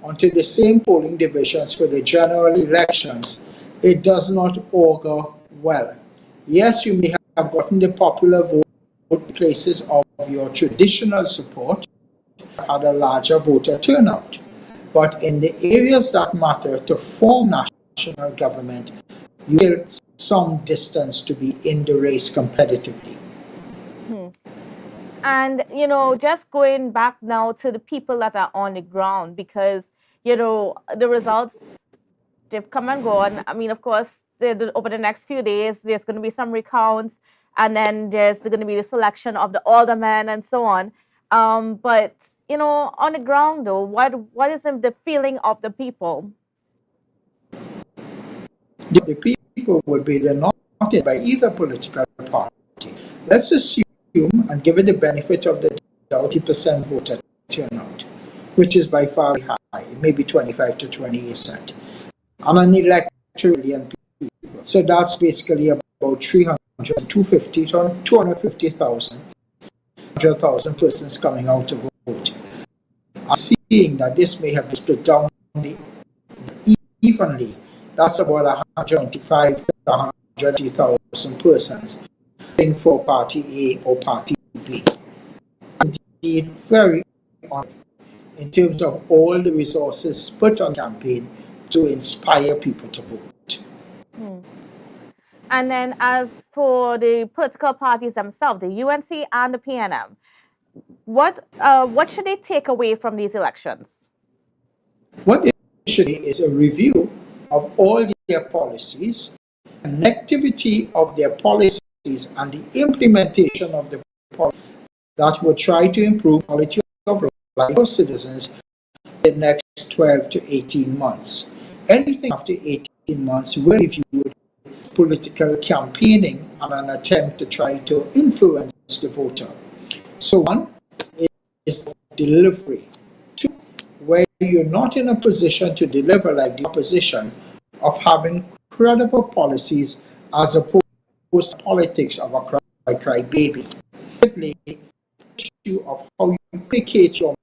onto the same polling divisions for the general elections, it does not augur well. Yes, you may have gotten the popular vote places of your traditional support, had a larger voter turnout. But in the areas that matter to form national government, you will some distance to be in the race competitively. And, just going back now to the people that are on the ground, because, the results, they've come and gone. I mean, of course, over the next few days, there's going to be some recounts, and then there's going to be the selection of the aldermen and so on. But, on the ground, though, what is the feeling of the people? The people would be not by either political party. Let's assume and give it the benefit of the 30% voter turnout, which is by far high, maybe 25 to 28%, on an electoral million people. So that's basically about 250,000 persons coming out to vote. I'm seeing that this may have split down evenly. That's about 125 to 130,000 persons voting for Party A or Party B. Indeed, very honored in terms of all the resources put on campaign to inspire people to vote. And then as for the political parties themselves, the UNC and the PNM, what should they take away from these elections? What they should do is a review of all their policies, connectivity of their policies, and the implementation of the policies that will try to improve quality of life of citizens in the next 12 to 18 months. Anything after 18 months will be viewed as political campaigning and an attempt to try to influence the voter. So one is delivery. Two, where you're not in a position to deliver like the opposition, of having credible policies as opposed to politics of a cry baby. Thirdly, issue of how you communicate your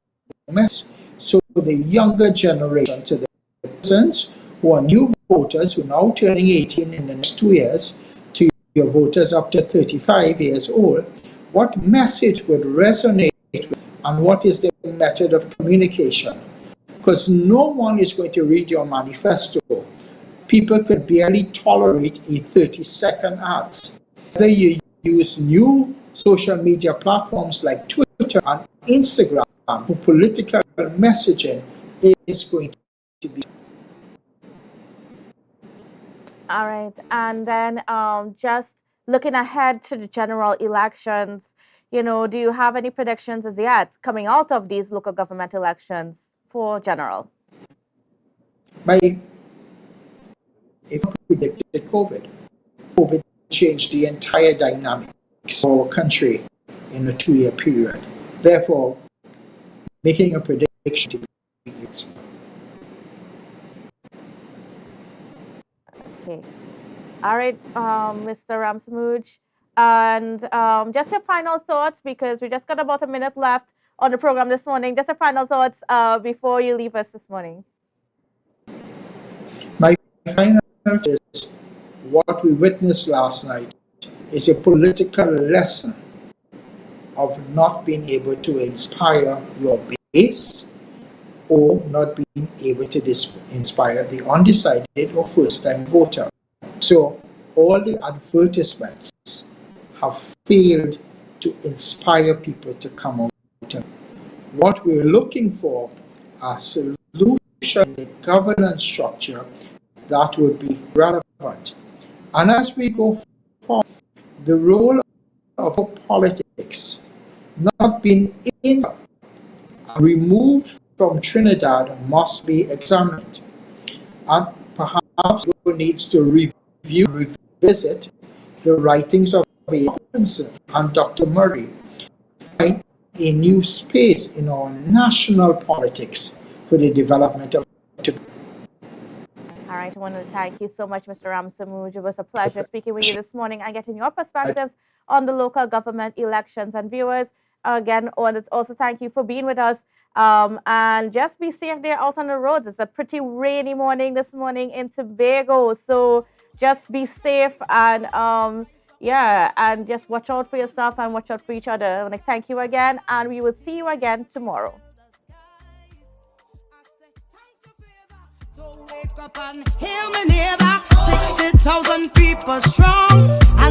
message so the younger generation, to the persons who are new voters who are now turning 18 in the next 2 years, to your voters up to 35 years old, what message would resonate with, and what is the method of communication? Because no one is going to read your manifesto. People could barely tolerate a 30-second ads. Whether you use new social media platforms like Twitter and Instagram for political messaging is going to be. All right. And then just looking ahead to the general elections, do you have any predictions as yet coming out of these local government elections for general? If I predicted COVID changed the entire dynamics of our country in a 2-year period. Therefore, making a prediction to be Okay. All right, Mr. Ramsamudge. And just your final thoughts, because we just got about a minute left on the program this morning. Just your final thoughts before you leave us this morning. My final thought is what we witnessed last night is a political lesson of not being able to inspire your base or not being able to inspire the undecided or first-time voter. So all the advertisements have failed to inspire people to come out. What we're looking for are solutions in the governance structure that would be relevant. And as we go forward, the role of politics not being in removed from Trinidad must be examined. And perhaps it needs to revisit the writings of A. Robinson and Dr. Murray, find a new space in our national politics for the development of Tobago. All right, I want to thank you so much, Mr. Ramsamudge. It was a pleasure speaking with you this morning and getting your perspectives on the local government elections. And viewers, again, I want to also thank you for being with us. And just be safe there out on the roads. It's a pretty rainy morning this morning in Tobago. So just be safe and and just watch out for yourself and watch out for each other. I want to thank you again, and we will see you again tomorrow. Wake up and hear me neighbor, 60,000 people strong. And